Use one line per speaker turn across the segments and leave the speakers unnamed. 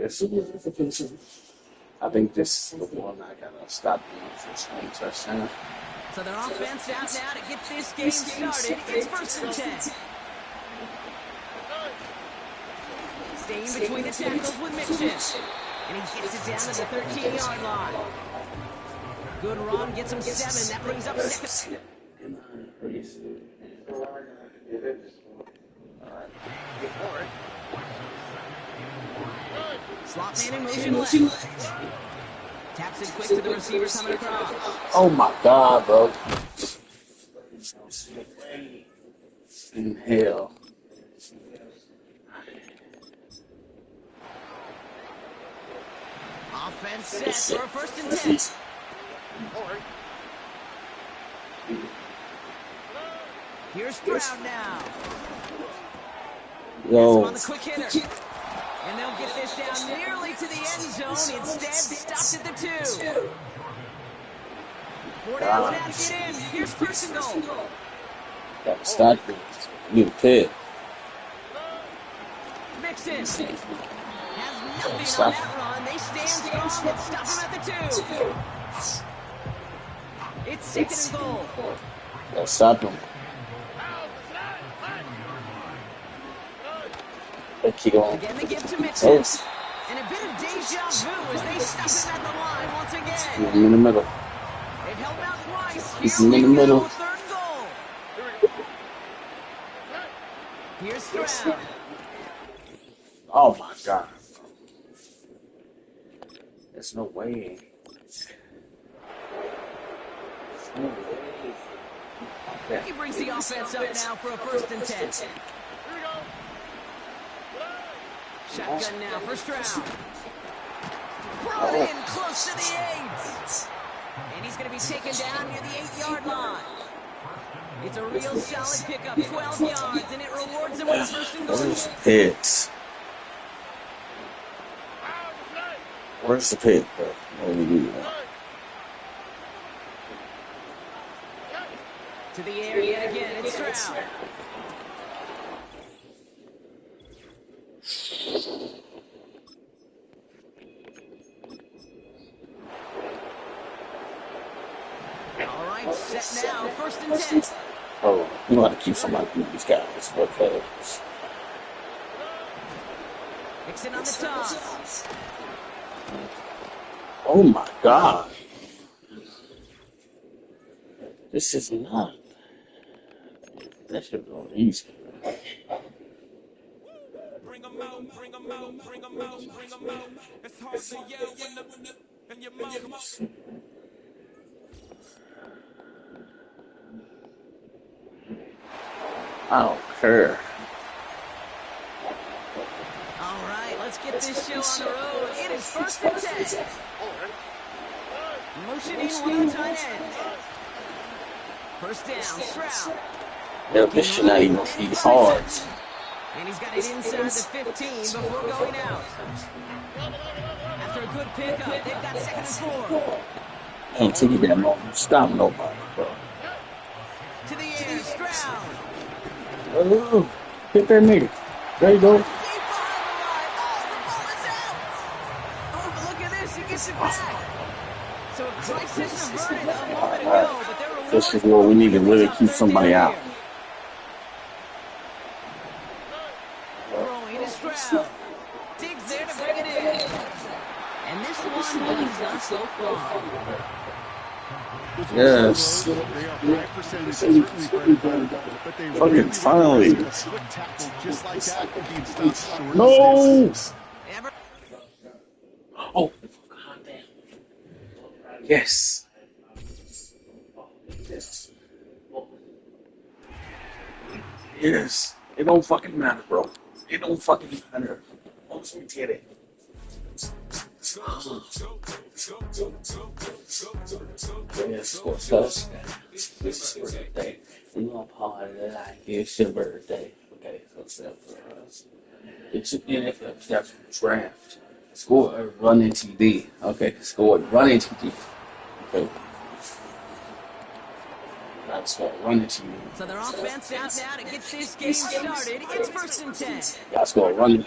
I think this is the one I gotta stop doing this one touchdown.
So their offense out now to get this game started. It's 1st and 10. Staying between the tackles with Mitchell. And he gets it down to the 13-yard line. Good run, gets him 7. That brings up 2nd. Slot man in motion left. Taps it quick to the receiver coming across.
Oh my God, bro. In hell.
Offense set for a 1st and 10. Here's Stroud now.
Yo.
On the quick hitter. And they'll get this down nearly to the end zone. Instead, stopped at the 2. 4 downs now to get in. Here's 1st and goal.
Gotta stop this. You pit.
Mixon has nothing on that run. They stand strong and stop him at the 2. It's 2nd and goal.
Gotta stop him. Keep going.
Again, they give to Mitchell. And a bit of deja vu as they stop him at the line once again.
He's in the middle.
They've held out twice.
He's in the middle.
3rd goal. Here's Stroud.
Oh my God. There's no way. Okay.
He brings the offense up now for a 1st and 10. Shotgun now for Stroud. Brought in close to the 8. And he's going to be taken down near the 8-yard line. It's a real solid pickup, 12 yards, and it rewards him with a 1st and goal.
Where's the picks? Where's the pick, bro? What do we do now?
To the air yet again, it's Stroud. All right, set now, 1st and 10.
Oh, you know how to keep somebody from these guys. Okay.
Mixon on the toss.
Oh my God. This is not. That should go easy.
Bring them out, bring them out, bring them out, bring them out. It's hard to yell when your mouth.
I don't care.
All right, let's get this show on the road. It is 1st and 10. Motion in one of the tight ends. 1st down, Stroud.
Yeah, this should not even be hard.
And he's got it inside the 15 before going out. After a good pickup, they've got 2nd and 4.
Can't take you that long. Stop nobody, bro.
To the air, Stroud.
Oh, hit that nigga. There you go.
Deep behind the line. Oh, the ball is out. Oh, but look at this. He gets it back. So a crisis averted a moment ago, but they're rewarded.
This is where we need to really keep somebody out.
Throwing is Stroud. Diggs there to bring it in. And this one is not so far.
Yes. Fucking finally. No. Oh. Yes. Yes. Yes. It don't fucking matter, bro. It don't fucking matter. Once we did it. Yes, what's up? This is your birthday. We gonna party like it's your birthday. Okay, so it's up for us. It's an NFL draft. Score running TD. Okay, score running TD. Okay. That's score running TD.
So their offense out now to get this game started. It's 1st and 10.
Got score running.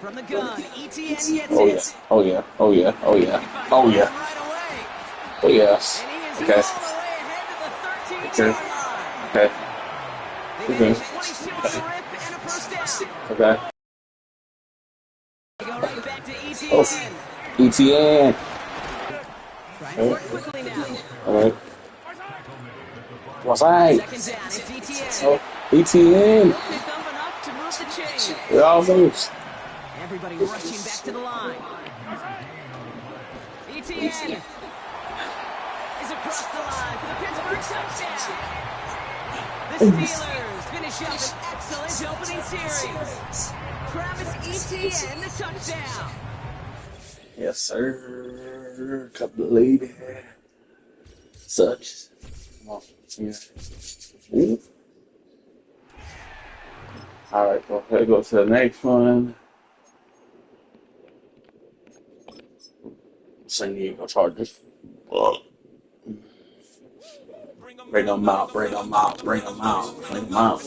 From the gun, ETN gets
Oh yeah.
it.
Oh yeah. Oh yeah. Oh yeah. Oh yeah.
Right away.
Oh yes.
And he is
Okay.
all the way ahead to the 13-yard
Okay.
line.
Okay.
They managed 22 on the rip and a first down.
Okay.
They go right back to
Oh.
ETN.
ETN.
Trying for it quickly now.
Alright. What's that?
Second down, it's ETN.
Oh, ETN.
He'll pick up enough to move the chain.
It almost.
Everybody rushing back to the line. ETN is across the line for the Pittsburgh touchdown. The Steelers finish up an excellent opening series. Travis Etienne, the touchdown.
Yes, sir. Couple of lady. Such. Come on. Yeah. All right, well, let's go to the next one. San Diego Chargers. Bring them out, bring them out, bring them out, bring them out.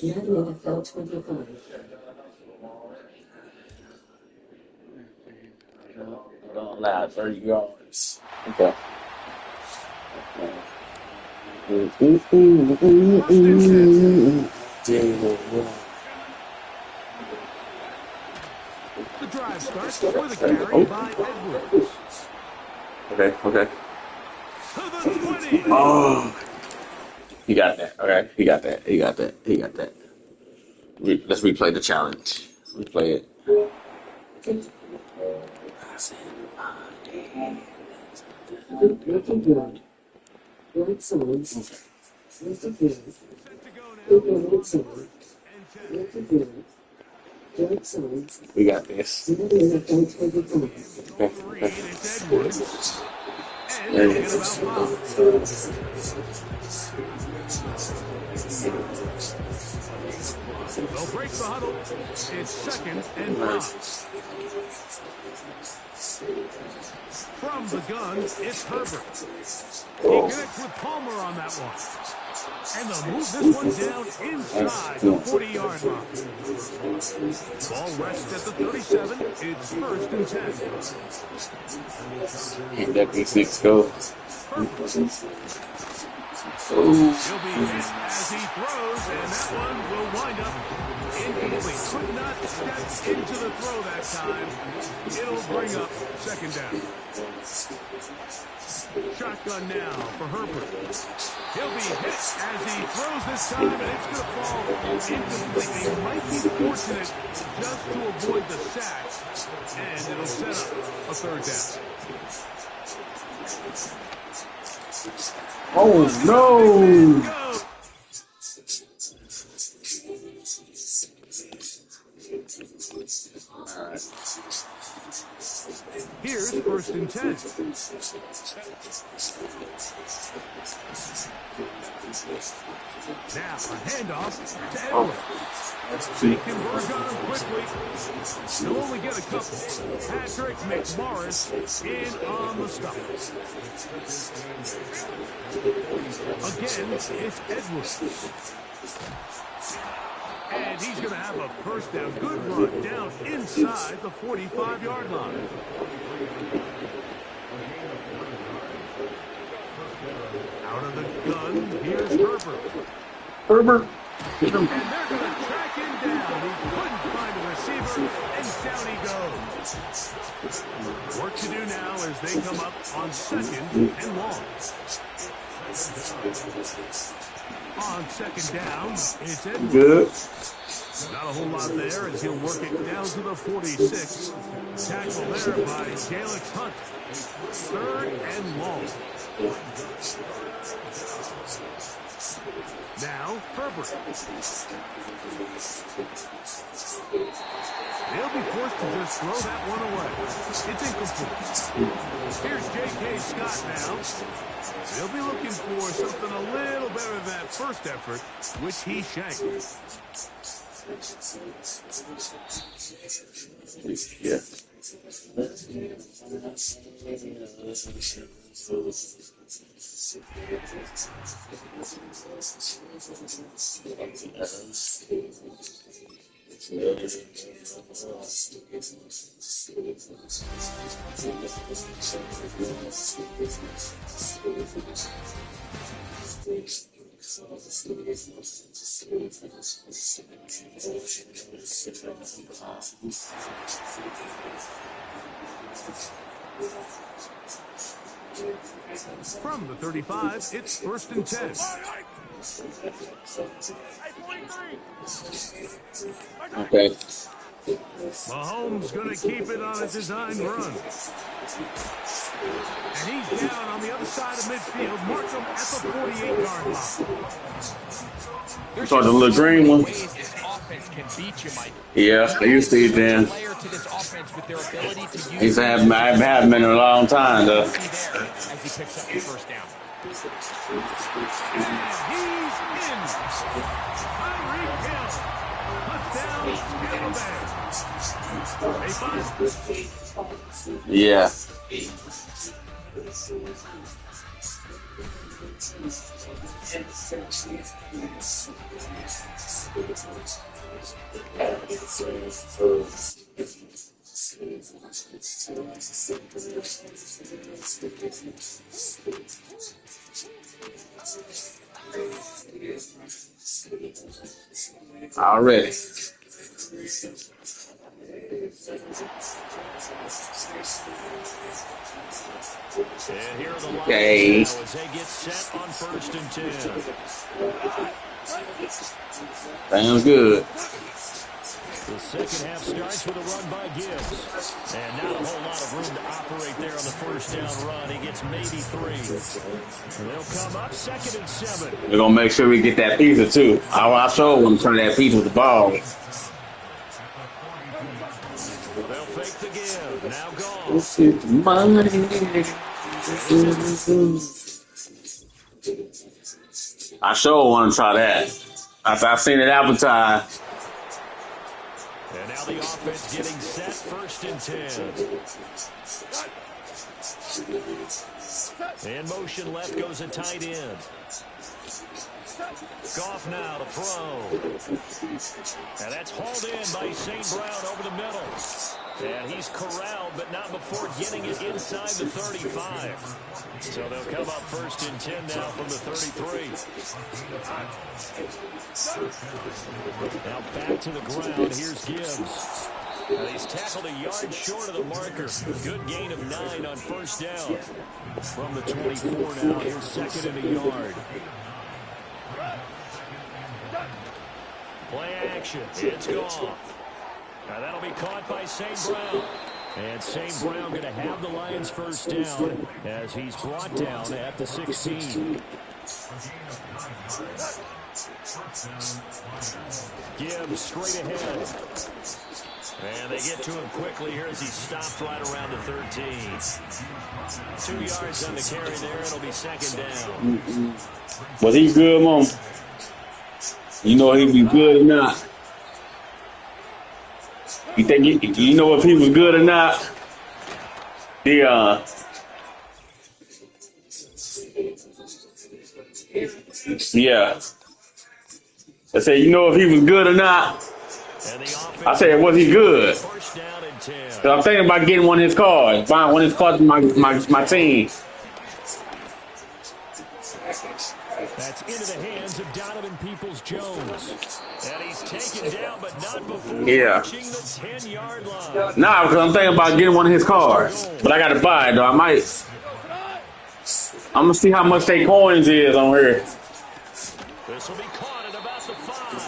Madden NFL 25.
Don't lie, 30 yards. Okay.
The drive starts with a carry by Edwards.
Okay, okay.
To the 20.
Oh, he got that. Okay, he got that. He got that. He got that. Let's replay the challenge. Replay it.
Looking good. Good signs. Looking good. Good signs. Looking good. Good signs.
We got this.
Madden NFL 25.
Okay,
Reed, it's Edwards. And
There
they'll
it
get
is.
about 5. They'll break the huddle. It's second and 5. From the gun, it's Herbert. He connects with Palmer on that one. And they'll move this one down inside the 40-yard line. Ball rests at the 37. It's first and 10.
And that B6 go.
He'll be hit as he throws, and that one will wind up incomplete. Could not step into the throw that time. It'll bring up second down. Shotgun now for Herbert. He'll be hit as he throws this time, and it's going to fall incomplete. He might be fortunate just to avoid the sack, and it'll set up a third down.
Oh no! Alright.
Here's first and 10. Now a handoff to Edwards. They can work on him quickly. He'll only get a couple. Patrick McMorris in on the stop. Again, it's Edwards. And he's going to have a first down. Good run down inside the 45-yard line. Out of the gun, here's Herbert.
Herbert. Hit him.
And they're going to track him down. He couldn't find a receiver, and down he goes. Work to do now as they come up on second and long. On second down, it's Edwards.
Good.
Not a whole lot there as he'll work it down to the 46. Tackle there by Galix Hunt. Third and long. Now, Herbert. They'll be forced to just throw that one away. It's incomplete. Here's J.K. Scott now. They'll be looking for something a little better than that first effort, which he shanked.
Yeah.
From the 35, it's 1st and 10.
Okay.
Mahomes going to keep it on a design run. And he's down on the other side of midfield. Mark him at the 48-yard line.
Saw the little green one.
Ways this offense can beat you, Mike.
Yeah, I used to see it then.
Player to this offense with their ability to use
He's had been in a long time though.
see there as he picks up the first down.
And he's in. Tyreek Hill. Touchdown, Tampa Bay.
Yeah. Already.
And here are the
Okay.
Lions now as they get set on 1st and 10.
Sounds good.
The second half starts with a run by Gibbs. And not a whole lot of room to operate there on the first down run. He gets maybe 3. They'll come up 2nd and 7.
We're gonna make sure we get that pizza too. I sure want to turn that pizza with the ball.
They'll fake the give. Now gone.
I sure want to try that. I've seen it advertised.
And now the offense getting set 1st and 10. In motion left goes a tight end. Goff now to throw. And that's hauled in by St. Brown over the middle. And he's corralled, but not before getting it inside the 35. So they'll come up 1st and 10 now from the 33. Now back to the ground. Here's Gibbs. And he's tackled a yard short of the marker. Good gain of 9 on 1st down. From the 24 now, here's 2nd and a yard. Play action. It's gone. Now that'll be caught by St. Brown. And St. Brown going to have the Lions first down as he's brought down at the 16. Gibbs straight ahead. And they get to him quickly here as he stopped right around the 13. 2 yards on the carry there. It'll be 2nd down.
Was he good, Mom? You know he'd be good or not? You think you know if he was good or not? Yeah. I said, you know if he was good or not? I said, was he good? So I'm thinking about getting one of his cards, buying one of his cards for my team.
That's into the hands of Donovan Peoples-Jones. And he's taken down, but not before reaching the 10-yard line.
Nah, because I'm thinking about getting one of his cards. But I got to buy it, though. I'm going to see how much they coins is on here.
This will be caught at about the 5.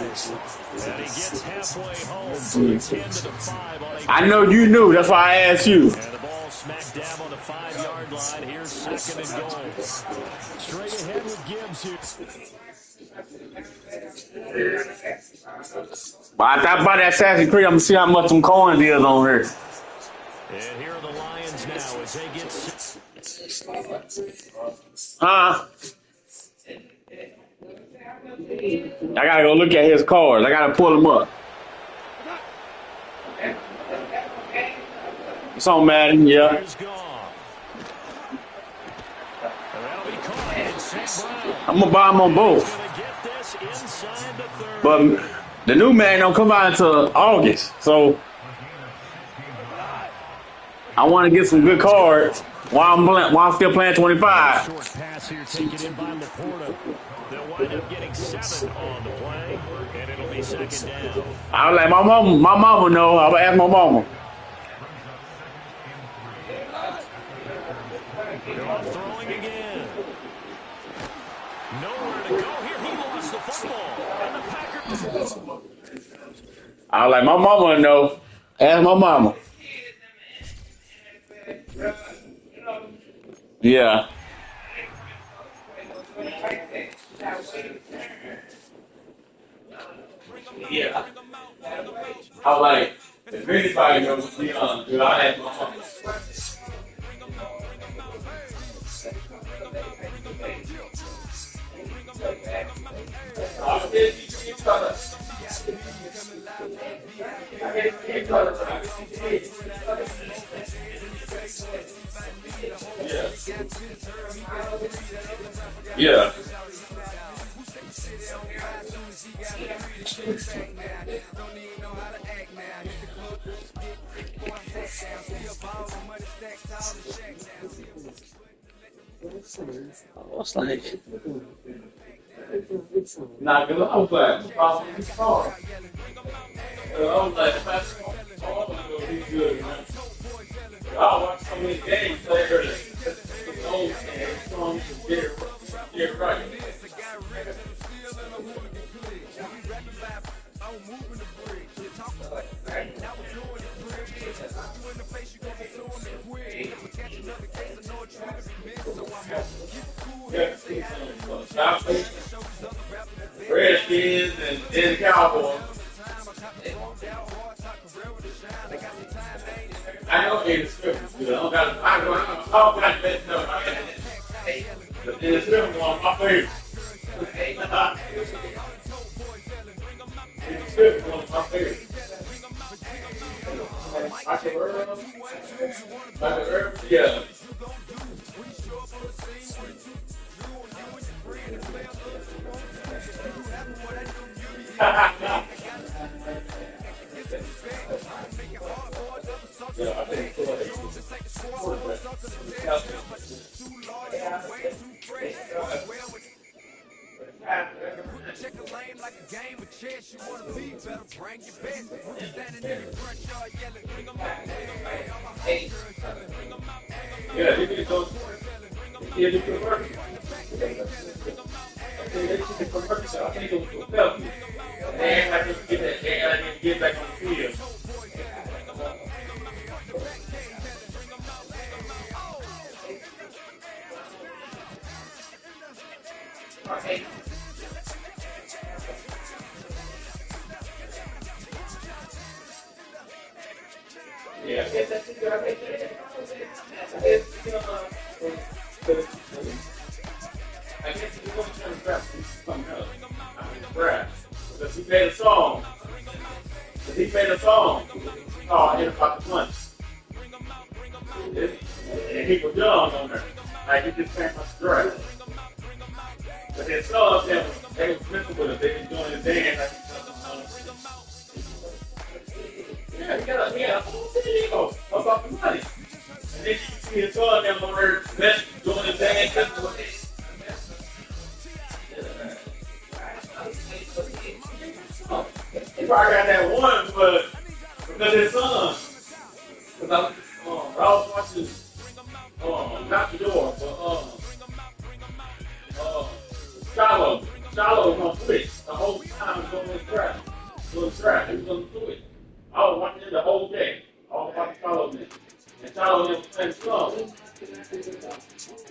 And he gets halfway home from the 10 to the 5 on a...
I know you knew. That's why I asked you.
And the ball smack dab on the 5-yard line. Here's 2nd and goal. Straight ahead with Gibbs here.
But I buy that Assassin's Creed. I'm going to see how much some coins is on here.
And here are the Lions now as they get...
Huh? I got to go look at his cards. I got to pull them up. It's on Madden, yeah. I'm going to buy them on both. But
The new man don't come out until August, so I want to get some good cards while I'm still playing 25.
Short pass here taken in by Laporta. They'll wind up getting 7 on the play, and it'll be second down.
I was like, my mama know. I would ask my mama.
They're off throwing again. Nowhere to go here. He lost the football. And the Packers.
I was like, my mama know. Ask my mama. Yeah. Yeah. I was like, if anybody knows Leon, dude, I had my mama. Yeah.
I was like,
Nah, cause I was like, probably his car. I was like, if that's all I'm gonna go, he's good, man. I watched so many games later the old and strong to get it right. Redskins and then Cowboys. I know Aiden Smith is good. I don't got that stuff. But Aiden Smith is one of my favorites. Aiden Smith is one of my favorites. Michael Irvin, yeah.
Check a lane like a game of chess. You wanna be better, bring your best. When you standing in your front yard yelling, bring 'em out, hey, all my homegirls yelling, bring 'em out, hey.
Yeah, he did those. He did the conversion. They did the conversion, so I think it was to help you. They had to get that. They had to get back on the field. Okay. Yeah. I guess he's going to turn something else. I mean, rap. Because he made a song. He made a song called Hit About the Punch. And he was young on there. Like, he just came out the draft. But his songs, they was messing with him. They was doing his dance. Yeah, he got a whole video about the money. And then you can see his son down on there doing his dance. He probably got that one, but because his son, because I was watching not the door, but Shiloh was gonna quit the whole time he was on this track. He was gonna do it. I was watching it the whole day. I was watching Shiloh then. And Shiloh never played the song.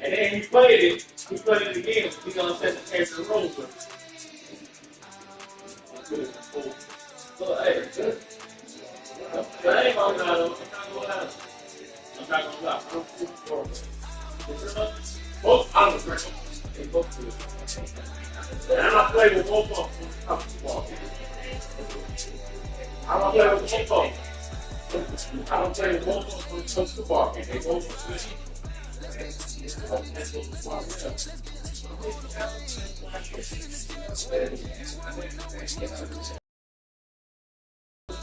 And then he played it again. He's gonna set the case of the room with it. So, hey, I ain't gonna lie though. I'm not gonna lie. I'm looking forward to it. Both, I was great. They both good. And I play with both of them. I don't play with both of them. I don't play with both of them from football. They both good.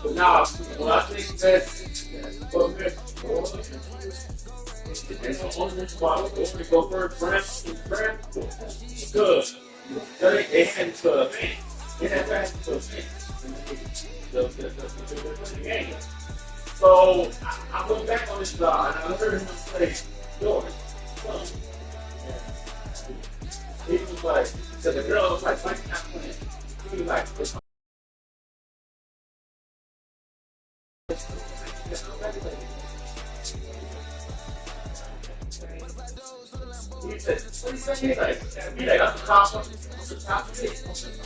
But now, when I think that, what we're and the only reason why we only go first round in draft because they had to advance. They had to advance the game. So I went back on this guy and I heard him say, George, son. He was like, so the girl was like, why you not playing? He was like, he said, he's like, I'm the top one. I'm the top pick.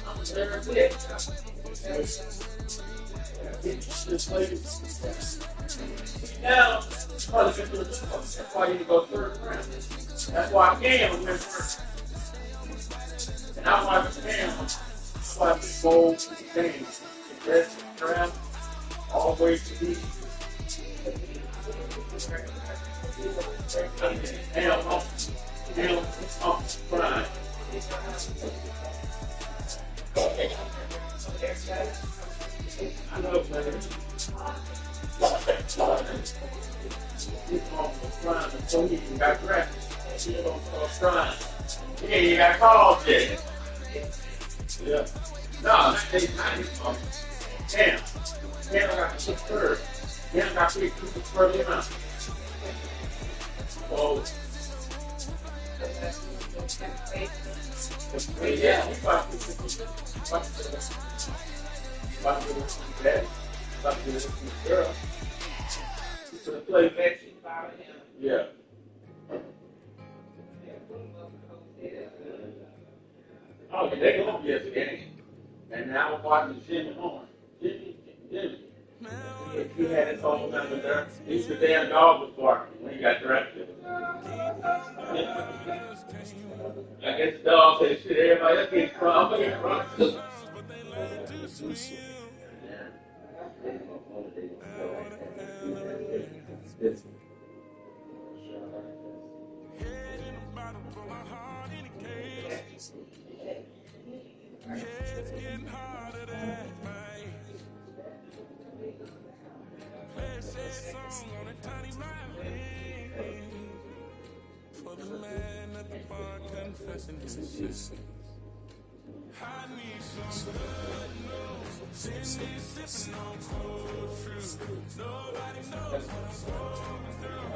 I'm the better pick. Now, probably get to the that's why you go third round. That's why Cam went first. And I watch Cam. I watch the gold game. The rest of the draft, all the way to the hell, Brian. I know, man. He's on the front, so he got drafted. He's on the front. Yeah, you got called yet. Yeah. No, he's on. Damn. Damn, I got to pick third. Damn, I got to pick first round. So, yeah, he's about to girl. To play back. Yeah. Oh, they gonna be at the game. And now I'm watching Jimmy Horn. Jimmy. He had his whole number there. He's the damn dog was barking when he got drafted. I guess the dog said shit, everybody else getting crunk. I'm getting crunk.
For the man at the bar confessing his sins. I need some good news. Since he's sitting on cold truth. Nobody knows what I'm going through.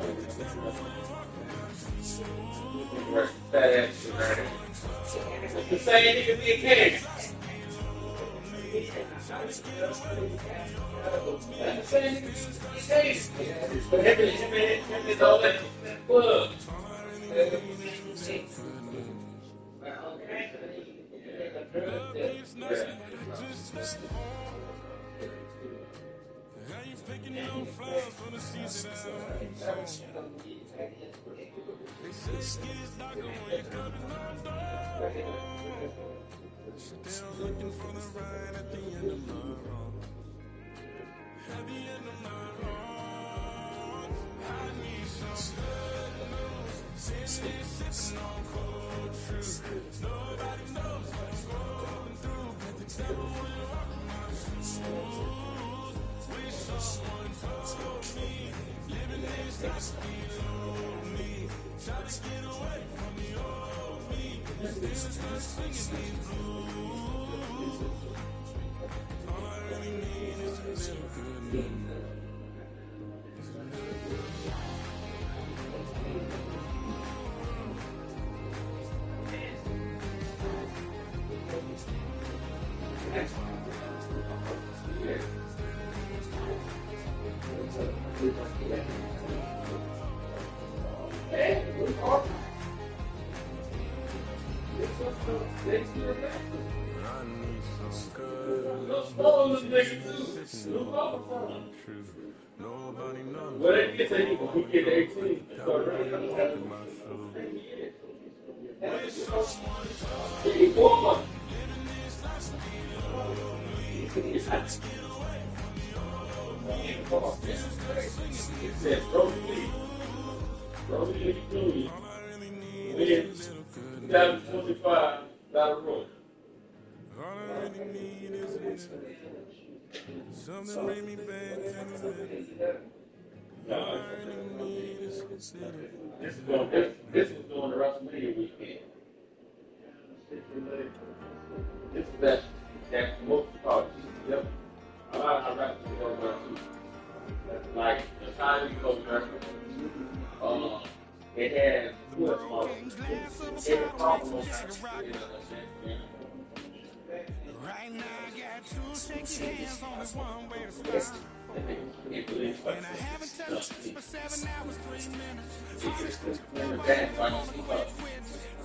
The same nigga be a king. The same nigga be a king. But him and all that club.
How you picking your flowers for the season? They say skis darker when you come to my door. Still looking for the ride at the end of my road. At the end of my road, I need some good news. Since he's sitting on cold truth. Nobody knows what I'm going through. But the devil will walk my shoes. Wish someone told me living is not below me. Try to get away from the old me. This is not singing these blues. All I really need is a little good news. Nobody knows.
Well, they get to he get 18. So it says Rosie Lee Jr. wins 2025 Battle Royal.
All I really need is a little Something bring me back to the middle. Finding me to consider.
This is during the WrestleMania weekend. This is that most part. Yep. A lot of our wrestlers go wrestling. Like the time you go wrestling, it has it problem.
Right now I got two shaky hands, only one way to stop. And I haven't touched it for 7 hours, 3 minutes.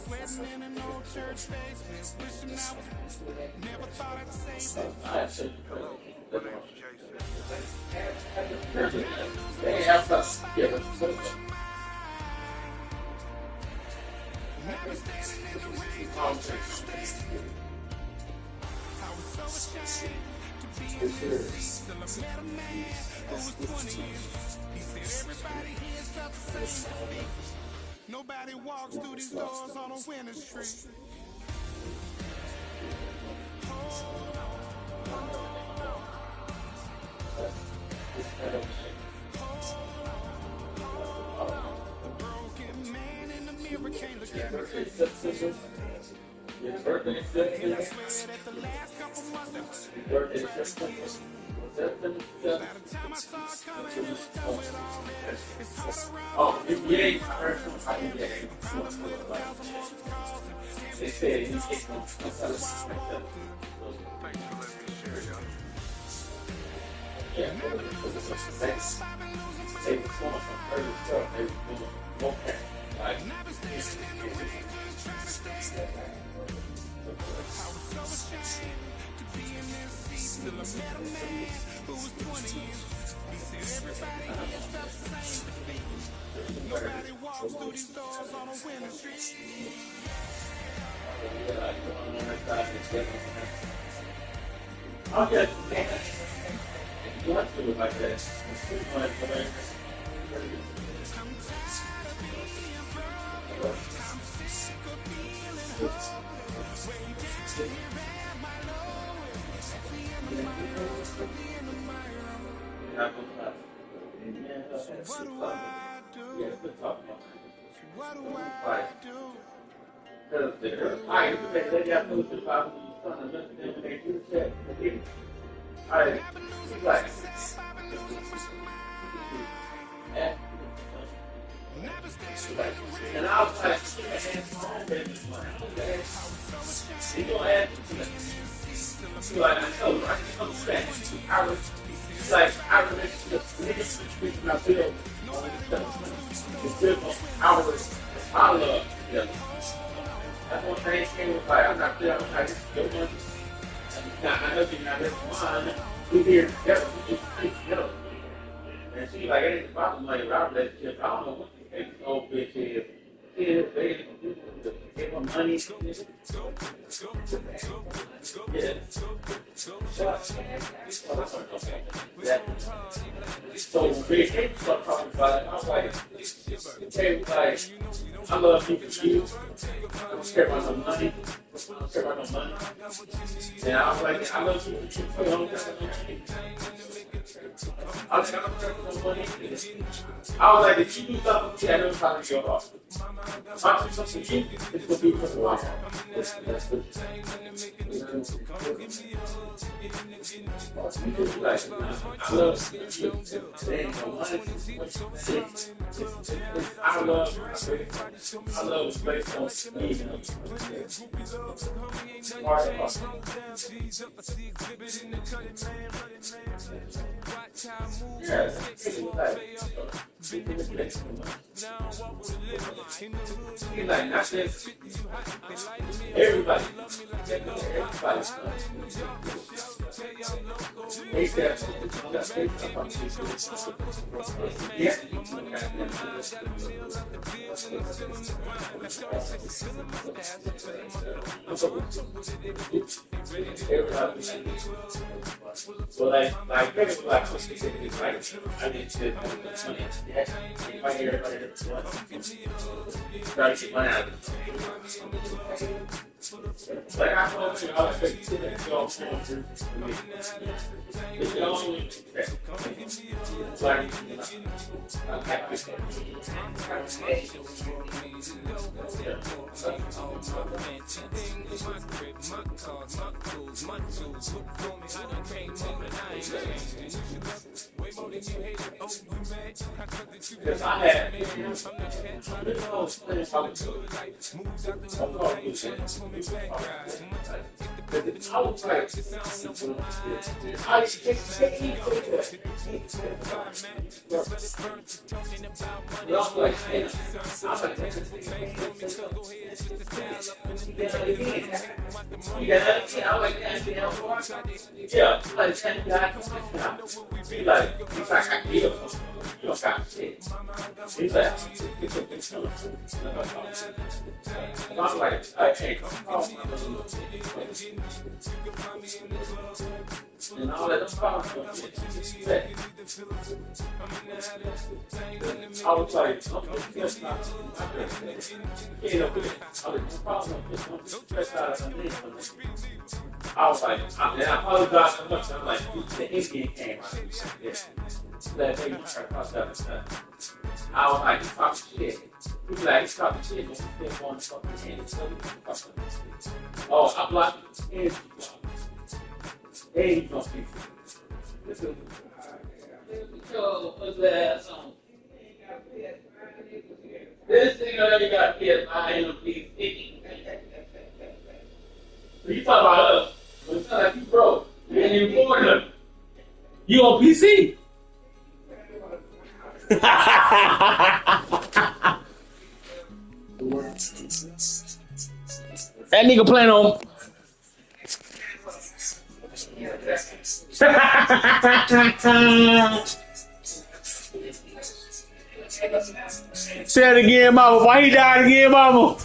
Sweating in an old church basement, wishing I was, never thought I'd say that.
They have to give us
Never standing in the rain, I was so ashamed to be in this. Till I met a man who was 20 years. He said everybody here felt the same to me. Nobody walks through these doors on a winning streak. Broken man in the mirror can't look at me. And I swear that the last couple months by the time I saw it coming, it was done with already. It's all around.
They said he's getting
Till I met a man who was 20 years. He said everybody here felt the same defeat. Nobody walks through these doors on a winning streak.
I'll get you want to do it like that.
I'm tired of being broke. I'm sick of feeling whole. Way down here at my lowest. At the end of my road. So what do I do? So what do I do?
Because they're tired of it. They got those two problems. You're trying to listen to them and they do that. All right. Like, yeah. And I was like, you gonna add to that. So like I told you, I can understand. I was like, I remember the niggas between my bill on this stuff. It's different. I love together. That's one thing she was like, I'm not there, I just go on. Now, I know you're not this one. We here together, we just keep together. And she like, it ain't about the money, our relationship. I don't know what the heck this old bitch is. She is big, give her money. Yeah. So big, they start talking about it. I was like, hey, like, I love people you. I don't care about no money. I don't care about no money. And I was like, I love people you. I don't care about no money. I was like, I don't care about no money. I was like, if you do something to me, I know how to go off. If I do something to you, it's going to be for the long haul. That's good. Like, I love you. There ain't no money. I love based on me. He's like, not this. Everybody. They said, yeah. So like, I need to get money. If I hear everybody that's one, try to get money out of it. Like I told you, I was like, you know, it's the only like, because I had, you know, playing I was like, I was like, hey, I like yeah, like 10 guys. He's like, I get him. You don't got shit. He's like, I'm like, I can't come home. And all that stuff. I was like, that's not you know, I was like, I apologize so much. I'm like, the Indian came out of this. That they try to that stuff. I was like, he's talking shit. He was like, he's talking shit, but he didn't want to fucking end it. Oh, I blocked his he's gonna be. This thing already got hit by him. You talk about us, but it's not like you broke. You ain't even born them. You on PC? That nigga playing on. Say it again, mama. Why he died again, mama?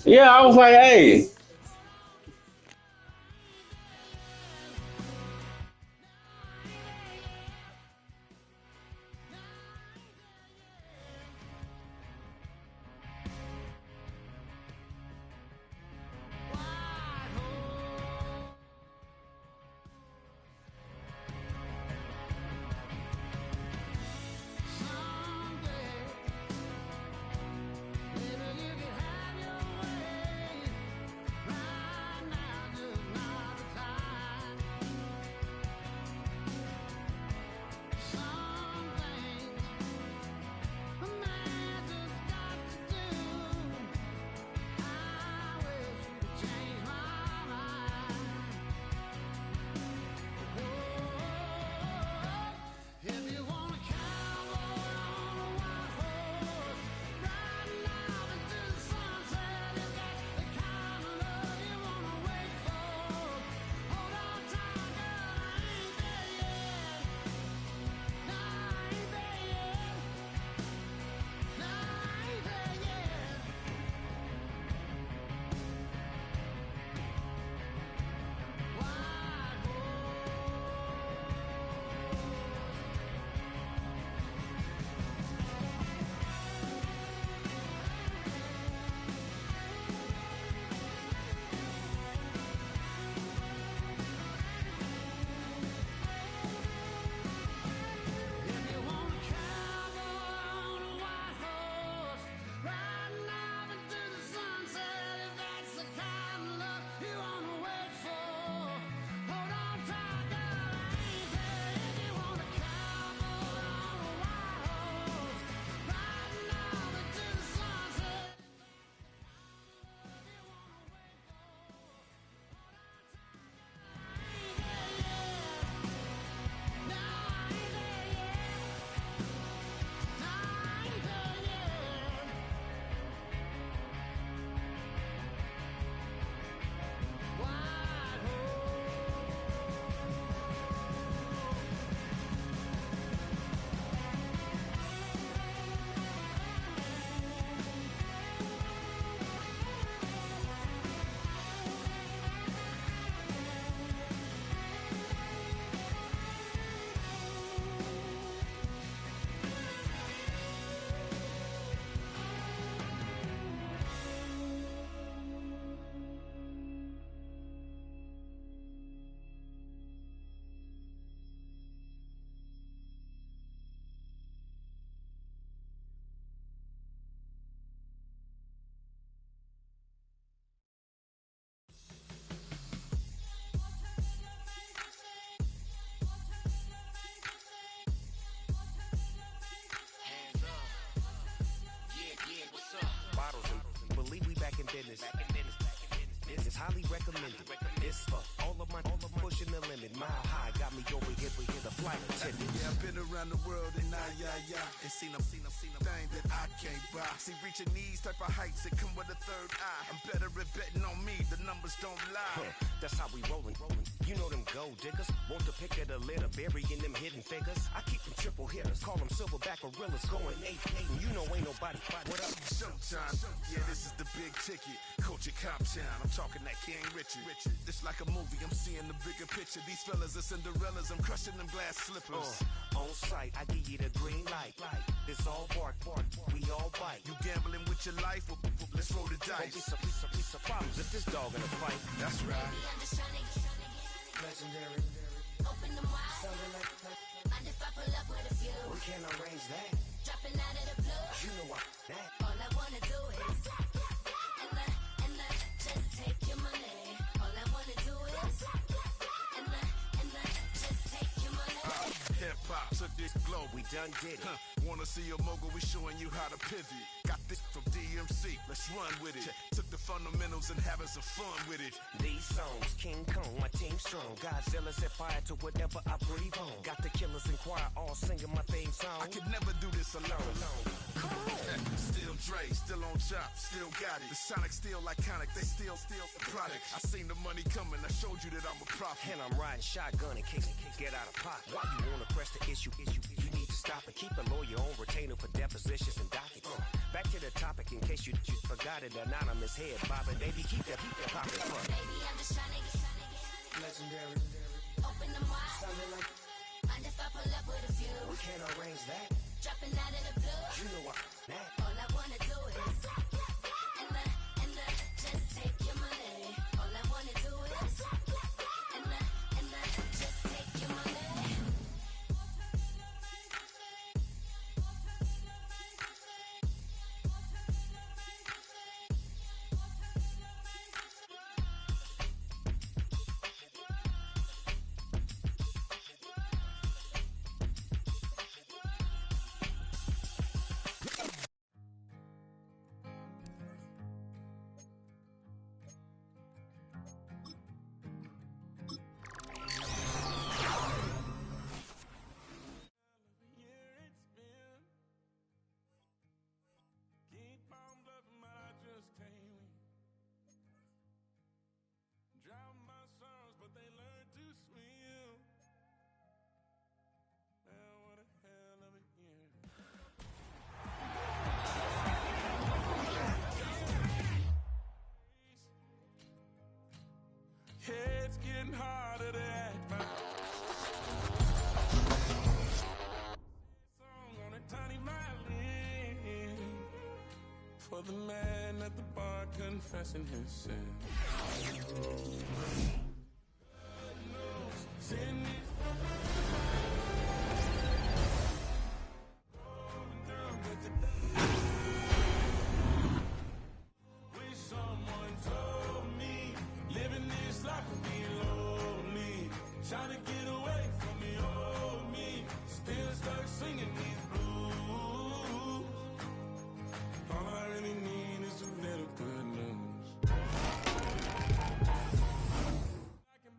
Yeah, I was like, hey.
business. This is highly recommended. This for all of my pushing the limit. Mile high got me over here the flight attendant.
Yeah, I've been around the world and and seen them thing that I can't buy. See, reaching these type of heights that come with a third eye. I'm better at betting on me, the numbers don't lie.
That's how we rollin'. You know them gold diggers, want to pick at a litter, burying them hidden figures. I keep them triple hitters, call them silverback gorillas, going 8-8, and you know ain't nobody. What up?
Showtime, yeah, this is the big ticket. Culture Cop Town, I'm talking that King Richard. It's like a movie, I'm seeing the bigger picture. These fellas are Cinderellas, I'm crushing them glass slippers.
On sight, I give you the green light. It's all bark, we all bite.
You gambling with your life? Well, let's roll the dice.
Don't be some problems if this dog in a fight.
That's right.
Legendary.
Open them wide.
Sounding like
Mind if I pull up with a few?
we can't arrange that.
Dropping out of the blue.
You know what that.
All I wanna do is and just take your money. All I wanna do is and just take your money.
Hip hop took this globe.
We done did it.
Wanna see a mogul? We showing you how to pivot. Got this from DMC. Let's run with it. Took the fundamentals and having some fun with it.
These songs, King Kong, my team strong. Godzilla set fire to whatever I breathe on. Got the killers in choir all singing my theme song.
I could never do this alone. Still Dre, still on top, still got it. The Sonic still iconic, they still the product. I seen the money coming, I showed you that I'm a prophet.
And I'm riding shotgun in case get out of pocket. Why you wanna press the issue? You need to stop and keep a lawyer on retainer for depositions and dockets. Back to the topic in case you forgot it. Anonymous head bobbing, baby, keep that popping.
Baby, I'm just trying to get
Legendary.
open them wide.
Sounding like
Mind if I pull up with a few?
we can't arrange that.
Dropping out of the blue.
You know what that.
All I wanna do is and just take your money. All I wanna do is and just take your money.
Drown my songs, but they learn to swim. Man, what a hell of a year. Yeah, it's getting harder to act right. Song on a tiny violin for the man at the bar confessing his sin. Sin is wish someone told me living this life would be lonely. Trying to get away from the old me. Still stuck singing these blues. All I really need is a little good news.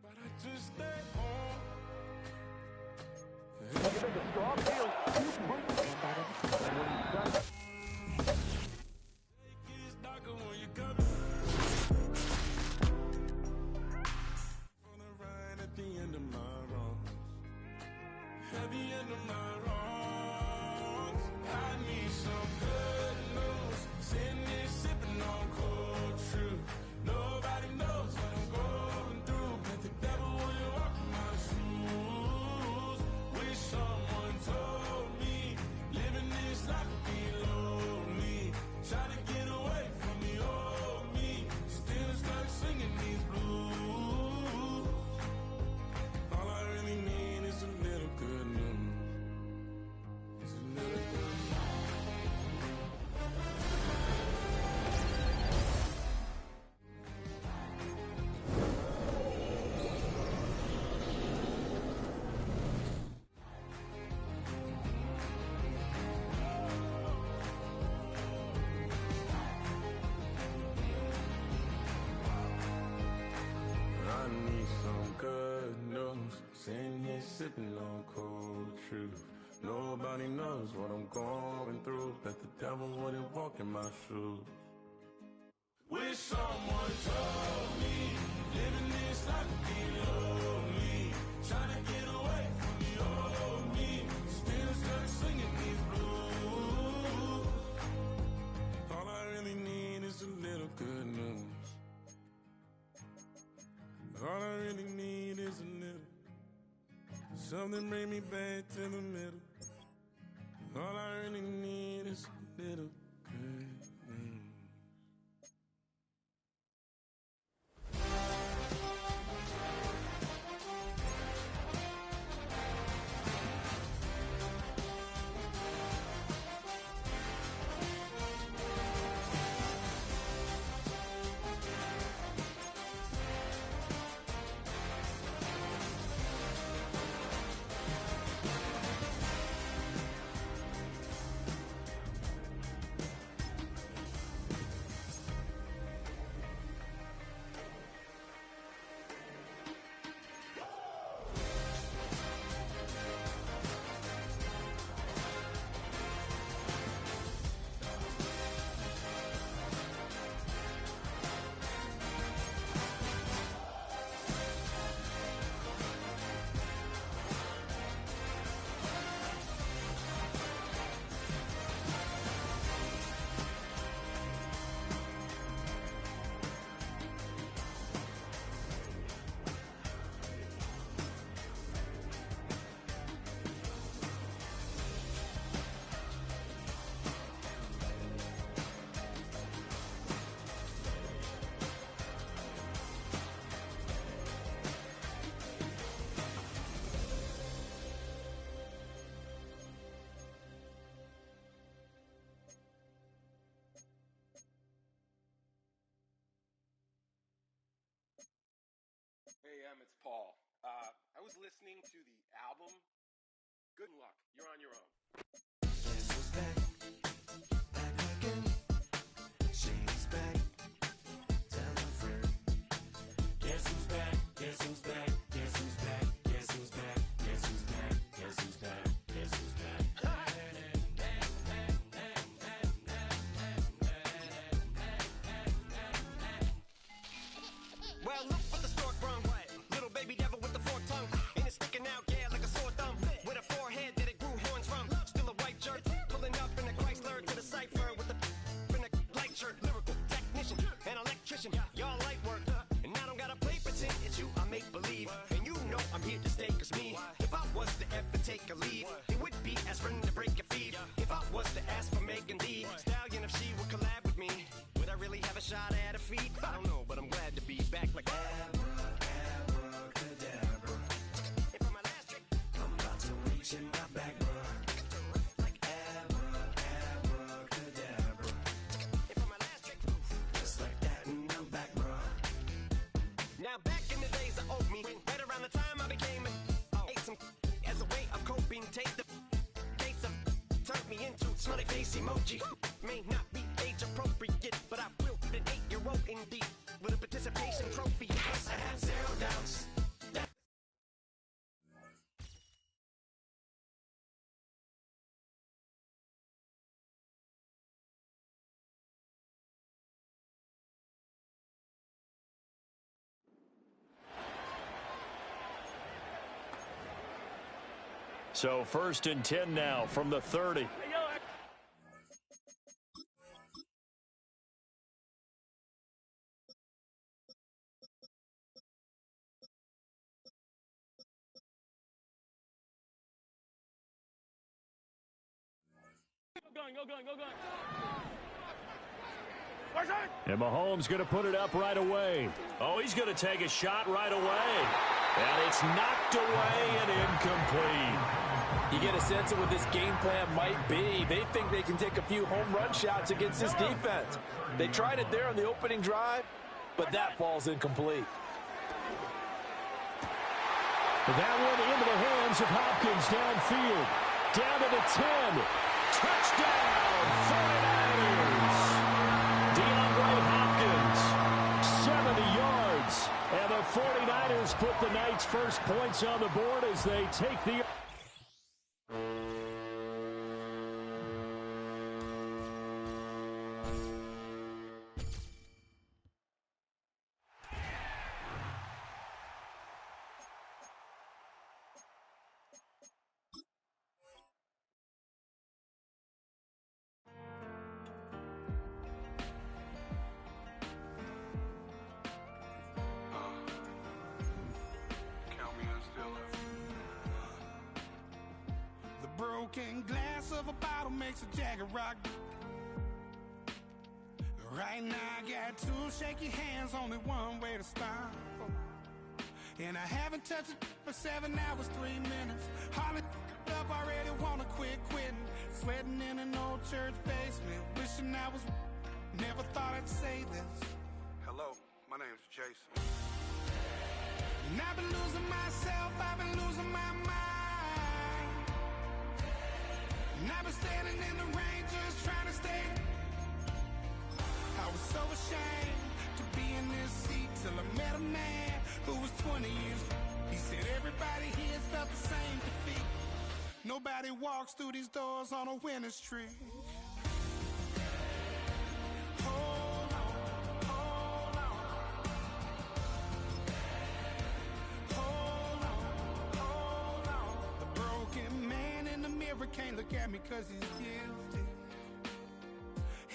But I just stay home. Take is darker when you come for the ride at the end of my wrongs. At the end of my wrongs, I need some good news. Sitting there sipping on cold truth. Nobody knows what I'm going through. But the devil will walk in my shoes. Wish someone told me living this life would be lonely. Try to get away from the old me. Still stuck singing these blues. All I really need is a little good news. It's a little good news. sipping on cold truth. Nobody knows what I'm going through. Bet the devil wouldn't walk in my shoes. Wish someone told me living this life would be lonely. Trying to get away from the old me. Still stuck singing these blues. All I really need is a little good news. All I really need is a little. Something bring me back to the middle. All I really need is a little good news.
Hey, it's Paul. I was listening to the album. Good luck. You're on your own.
Guess who's back? Back again. She's back. Tell a friend. Guess who's back? Guess who's back? Guess who's back? Guess who's back? Guess who's back? Guess who's back? Guess who's back?
Well, look for the stork brung. Little baby devil with the forked tongue. And it's sticking out, yeah, like a sore thumb. With a forehead that it grew horns from. Still a white jerk. Pulling up in a Chrysler to the cipher with the in a light shirt. Lyrical technician and electrician. Y'all light work. And I don't gotta play pretend. It's you I make believe. And you know I'm here to stay. Cause me, if I was to ever take a leave, it would be as friend to break a feed. If I was to ask for Megan D Stallion, if she would collab with me, would I really have a shot at a feat? I don't know, but I'm glad to be back like
Abracadabra.
And for my last trick,
I'm about to reach in my back, bruh.
like
Abracadabra.
and for my last trick,
Just like that, and I'm back, bruh.
now back in the days of old me, right around the time I became ate some as a way of coping. Take the case of turned me into smiley face emoji. May not be age appropriate, but I will an 8-year-old indeed with a participation trophy.
Yes, I have zero doubts.
So 1st and 10 now from the 30. And Mahomes going to put it up right away. Oh, he's going to take a shot right away. And it's knocked away and incomplete.
You get a sense of what this game plan might be. They think they can take a few home run shots against this defense. They tried it there on the opening drive, but that falls incomplete.
That one into the hands of Hopkins downfield. Down to the 10. Touchdown, 49ers. DeAndre Hopkins, 70 yards. And the 49ers Niners put the Knights' first points on the board as they take the...
Broken glass of a bottle makes a Jagger rock. Right now I got two shaky hands, only one way to stop. And I haven't touched it for 7 hours, 3 minutes. Hardly up, already wanna quit quitting. Sweating in an old church basement, wishing I was. Never thought I'd say this.
Hello, my name's Jason.
And I've been losing myself, I've been losing my mind. And I've been standing in the rain just trying to stay. I was so ashamed to be in this seat till I met a man who was 20 years. He said everybody here felt the same defeat. Nobody walks through these doors on a winning streak. Hold on, hold on. Hold on, hold on. The broken man in the mirror can't look at me 'cause he's guilty.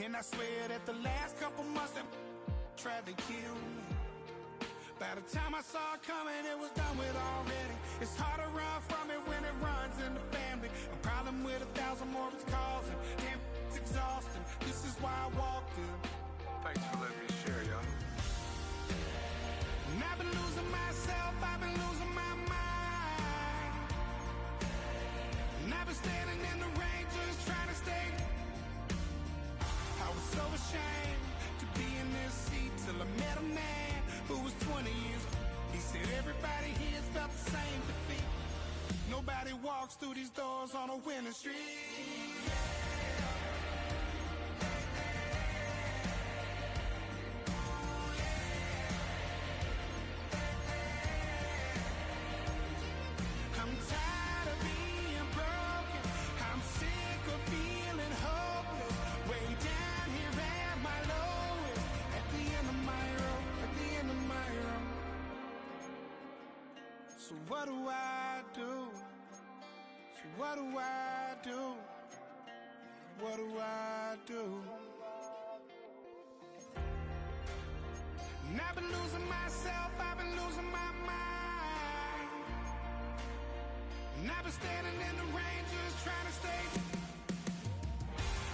And I swear that the last couple months that tried to kill me. By the time I saw it coming, it was done with already. It's hard to run from it when it runs in the family. A problem with 1,000 more it's causing. Damn, it's exhausting. This is why I walked in.
Thanks for letting me share, y'all.
And I've been losing myself, I've been losing my mind. And I've been standing in the rain just trying to stay. I was so ashamed to be in this seat till I met a man who was 20 years. He said everybody here felt the same defeat. Nobody walks through these doors on a winning streak. I'm tired of being broken. I'm sick of feeling hopeless. Way down here at my lowest. At the end of my road. At the end of my road. So what do I do? So what do I do? What do I do? And I've been losing myself, I've been losing my mind. And I've been standing in the rain just trying to stay.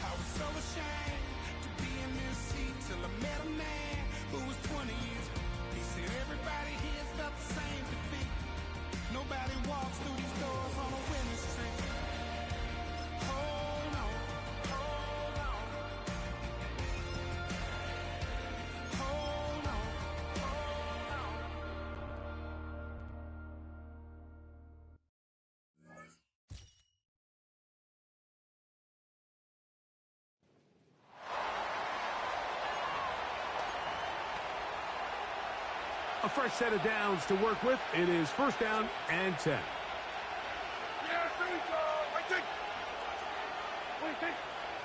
I was so ashamed to be in this seat till I met a man who was 20 years. He said everybody here felt the same defeat. Nobody walks through these doors on a winning streak. Hold on, hold on. Hold on, hold on.
A fresh set of downs to work with. It is first down and 10.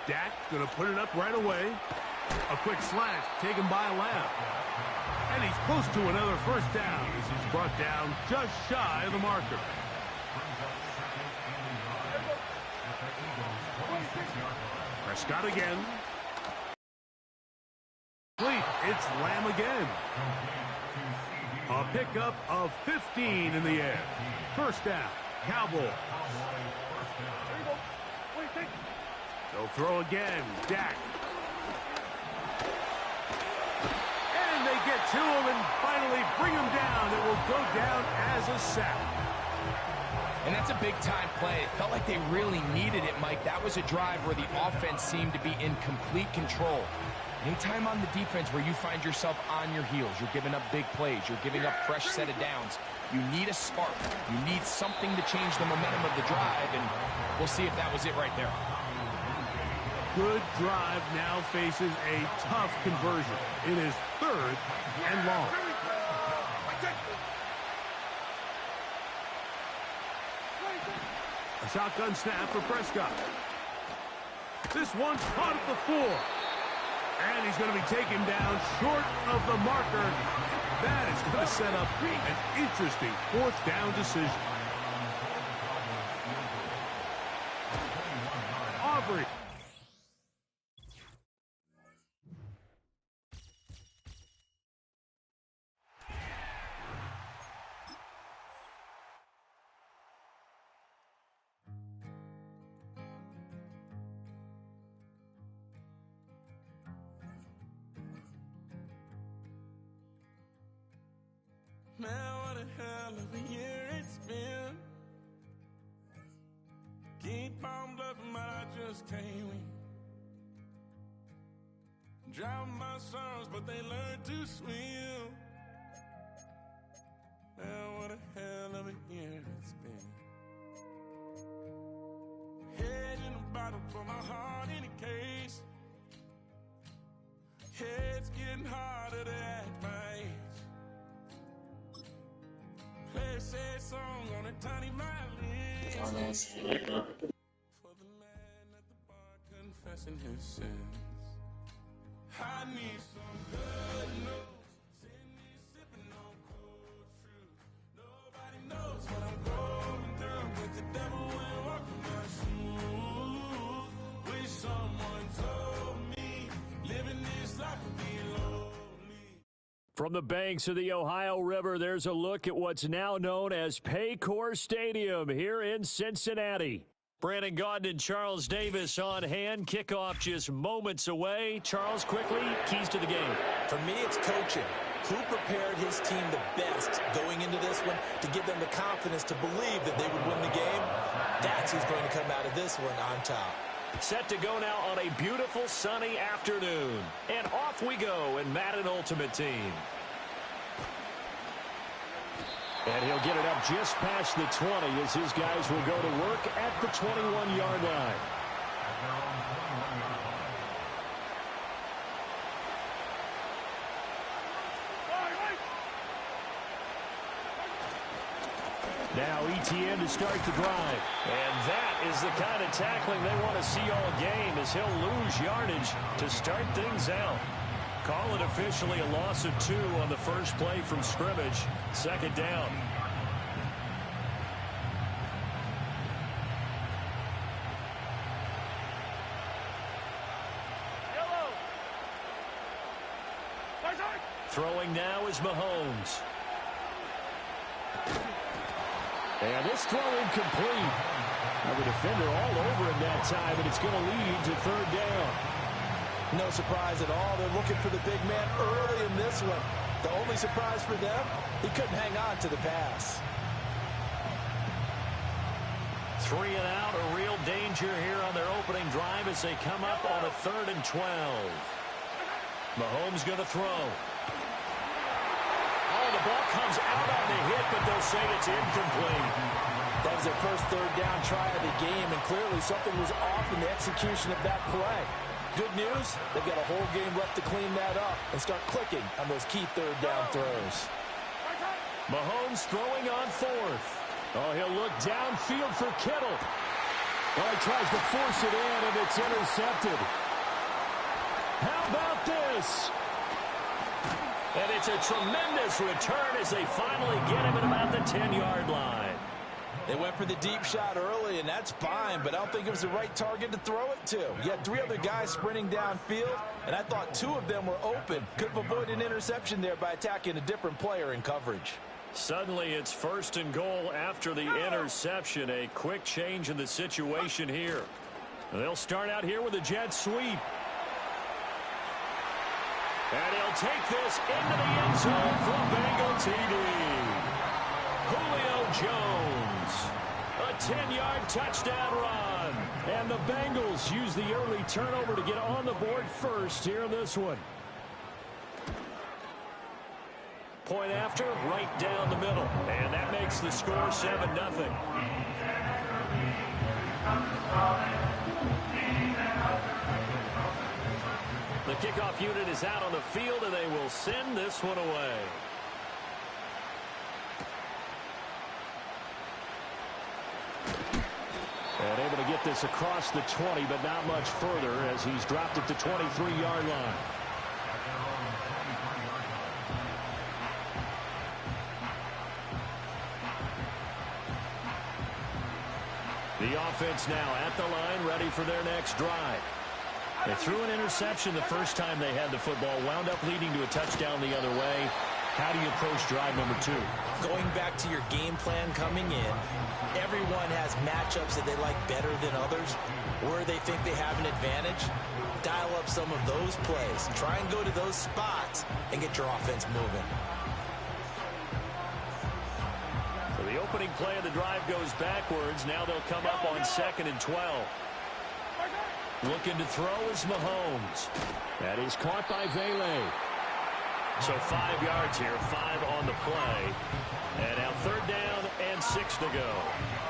Dak going to put it up right away. A quick slant taken by Lamb. And he's close to another first down as he's brought down just shy of the marker. Prescott again. It's Lamb again. A pickup of 15 in the air. First down, Cowboys. They'll throw again, Dak. And they get to him and finally bring him down. It will go down as a sack.
And that's a big-time play. It felt like they really needed it, Mike. That was a drive where the offense seemed to be in complete control. Anytime on the defense where you find yourself on your heels, you're giving up big plays, you're giving up fresh set of downs, you need a spark. You need something to change the momentum of the drive, and we'll see if that was it right there.
Good drive now faces a tough conversion. It is third and long. A shotgun snap for Prescott. This one's caught at the 4. And he's going to be taken down short of the marker. That is going to set up an interesting 4th down decision. Aubrey.
Man, what a hell of a year it's been. Keep on bluffing, but I just can't win. Drown my sorrows, but they learn to swim. Man, what a hell of a year it's been. Head in a bottle, for my heart in a case. It's getting harder to act my age. Play a sad song on a tiny violin. For the man at the bar confessing his sins. I need some good news. Send me sipping on cold fruit. Nobody knows what I'm going through, but the devil ain't walking my shoes. Wish someone told me living this life would be lonely.
From the banks of the Ohio River, there's a look at what's now known as Paycor Stadium here in Cincinnati. Brandon Gaudin and Charles Davis on hand. Kickoff just moments away. Charles, quickly, keys to the game.
For me, it's coaching. Who prepared his team the best going into this one to give them the confidence to believe that they would win the game? That's who's going to come out of this one on top.
Set to go now on a beautiful sunny afternoon. And off we go in Madden Ultimate Team. And he'll get it up just past the 20 as his guys will go to work at the 21-yard line. Now ETN to start the drive. And that is the kind of tackling they want to see all game as he'll lose yardage to start things out. Call it officially a loss of 2 on the first play from scrimmage. 2nd down. Throwing now is Mahomes. And this throw incomplete. Now the defender all over him that time, and it's going to lead to 3rd down.
No surprise at all. They're looking for the big man early in this one. The only surprise for them, he couldn't hang on to the pass.
3 and out, a real danger here on their opening drive as they come up on a 3rd and 12. Mahomes going to throw. Oh, the ball comes out on the hit, but they'll say it's incomplete.
That was their first 3rd down try of the game, and clearly something was off in the execution of that play. Good news, they've got a whole game left to clean that up and start clicking on those key 3rd down throws.
Mahomes throwing on 4th. Oh, he'll look downfield for Kittle. Well, he tries to force it in, and it's intercepted. How about this? And it's a tremendous return as they finally get him at about the 10-yard line.
They went for the deep shot early, and that's fine, but I don't think it was the right target to throw it to. You had 3 other guys sprinting downfield, and I thought 2 of them were open. Could have avoided an interception there by attacking a different player in coverage.
Suddenly it's 1st and goal after the interception. A quick change in the situation here. They'll start out here with a jet sweep. And he'll take this into the end zone for a Bengal TD. Julio Jones. A 10-yard touchdown run. And the Bengals use the early turnover to get on the board first here in this one. Point after, right down the middle. And that makes the score 7-0. The kickoff unit is out on the field, and they will send this one away. And able to get this across the 20, but not much further as he's dropped at the 23-yard line. The offense now at the line, ready for their next drive. They threw an interception the first time they had the football, wound up leading to a touchdown the other way. How do you approach drive number 2?
Going back to your game plan coming in, everyone has matchups that they like better than others, where they think they have an advantage. Dial up some of those plays. Try and go to those spots and get your offense moving.
So the opening play of the drive goes backwards. Now they'll come up on 2nd and 12. Looking to throw is Mahomes. That is caught by Vele. So 5 yards here, 5 on the play. And now 3rd down and 6 to go.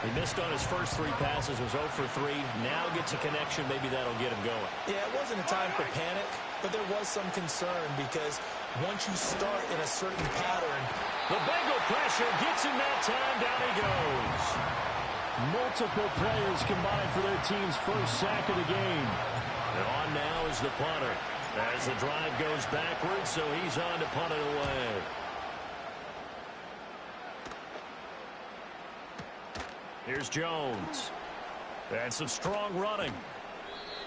He missed on his first 3 passes, was 0 for 3. Now gets a connection, maybe that'll get him going.
Yeah, it wasn't a time for panic, but there was some concern because once you start in a certain pattern.
The Bengal pressure gets him that time, down he goes. Multiple players combined for their team's first sack of the game. And on now is the punter. As the drive goes backwards, so he's on to punt it away. Here's Jones. And some strong running.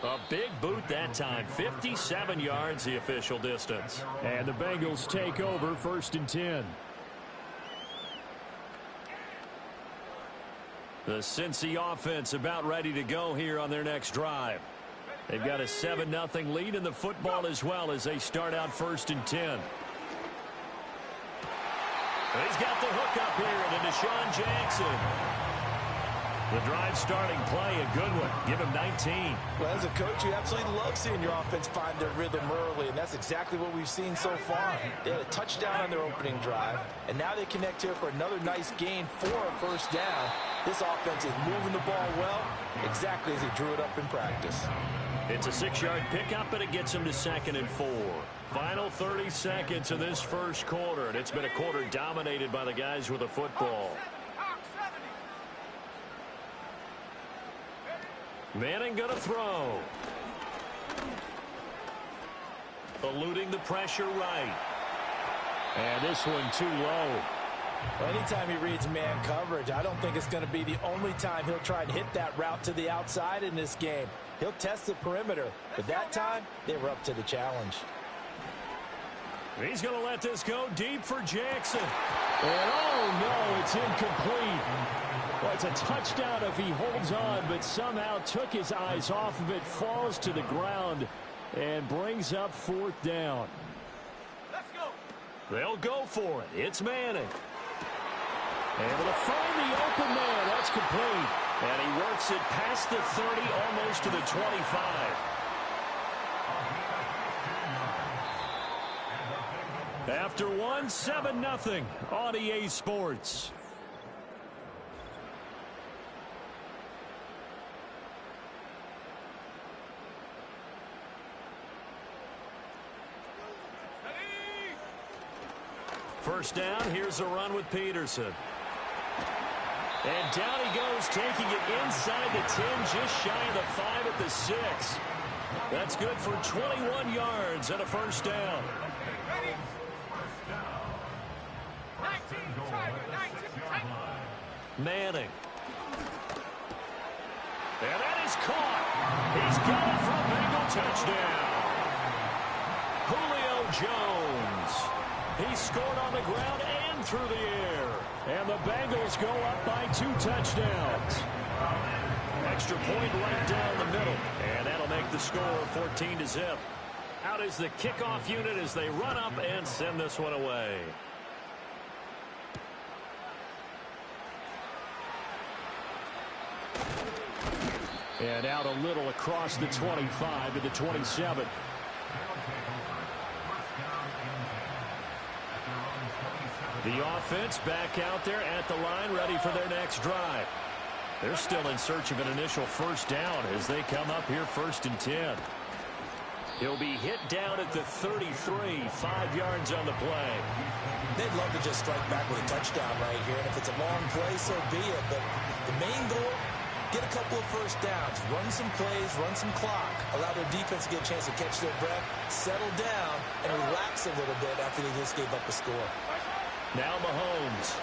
A big boot that time. 57 yards the official distance. And the Bengals take over 1st and 10. The Cincy offense about ready to go here on their next drive. They've got a 7-0 lead in the football as well as they start out 1st and 10. He's got the hook up here to Deshaun Jackson. The drive starting play, a good one. Give him 19.
Well, as a coach, you absolutely love seeing your offense find their rhythm early, and that's exactly what we've seen so far. They had a touchdown on their opening drive, and now they connect here for another nice gain for a 1st down. This offense is moving the ball well, exactly as he drew it up in practice.
It's a 6-yard pickup, but it gets him to 2nd and 4. Final 30 seconds of this first quarter, and it's been a quarter dominated by the guys with the football. Manning going to throw. Eluding the pressure right. And this one too low.
Well, anytime he reads man coverage, I don't think it's going to be the only time he'll try and hit that route to the outside in this game. He'll test the perimeter, but that time they were up to the challenge.
He's going to let this go deep for Jackson. And oh no, it's incomplete. Well, it's a touchdown if he holds on, but somehow took his eyes off of it, falls to the ground, and brings up 4th down.
Let's go.
They'll go for it. It's Manning. Able to find the open man. That's complete. And he works it past the 30, almost to the 25. After 1, 7-0 on EA Sports. First down, here's a run with Peterson. And down he goes, taking it inside the 10, just shy of the 5 at the 6. That's good for 21 yards and a 1st down. Manning. And that is caught. He's got it for a Bengal touchdown. Julio Jones. He scored on the ground and through the air. And the Bengals go up by 2 touchdowns. Extra point right down the middle. And that'll make the score 14-0. Out is the kickoff unit as they run up and send this one away. And out a little across the 25 to the 27. The offense back out there at the line, ready for their next drive. They're still in search of an initial 1st down as they come up here 1st and 10. He'll be hit down at the 33, 5 yards on the play.
They'd love to just strike back with a touchdown right here, and if it's a long play, so be it. But the main goal, get a a couple of first downs, run some plays, run some clock, allow their defense to get a chance to catch their breath, settle down, and relax a little bit after they just gave up a score.
Now Mahomes.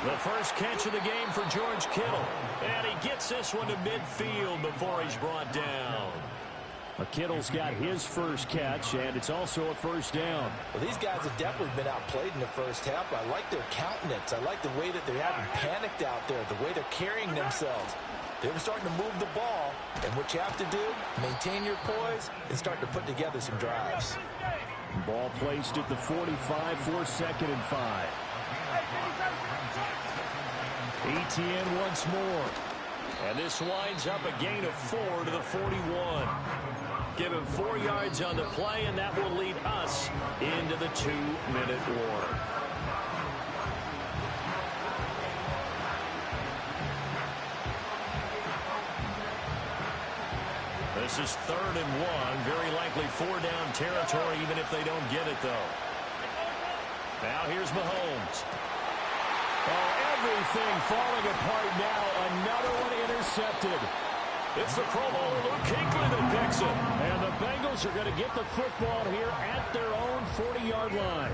The first catch of the game for George Kittle. And he gets this one to midfield before he's brought down. Kittle's got his first catch, and it's also a first down.
Well, these guys have definitely been outplayed in the first half. I like their countenance. I like the way that they haven't panicked out there, the way they're carrying themselves. They're starting to move the ball, and what you have to do, maintain your poise and start to put together some drives.
Ball placed at the 45 for 2nd and 5. ETN once more. And this winds up a gain of 4 to the 41. Give him 4 yards on the play, and that will lead us into the 2-minute warning. This is 3rd and 1. Very likely 4-down territory, even if they don't get it, though. Now here's Mahomes. Oh, everything falling apart now. Another one intercepted. It's the Pro Bowler Luke Kuechly that picks it. And the Bengals are going to get the football here at their own 40-yard line.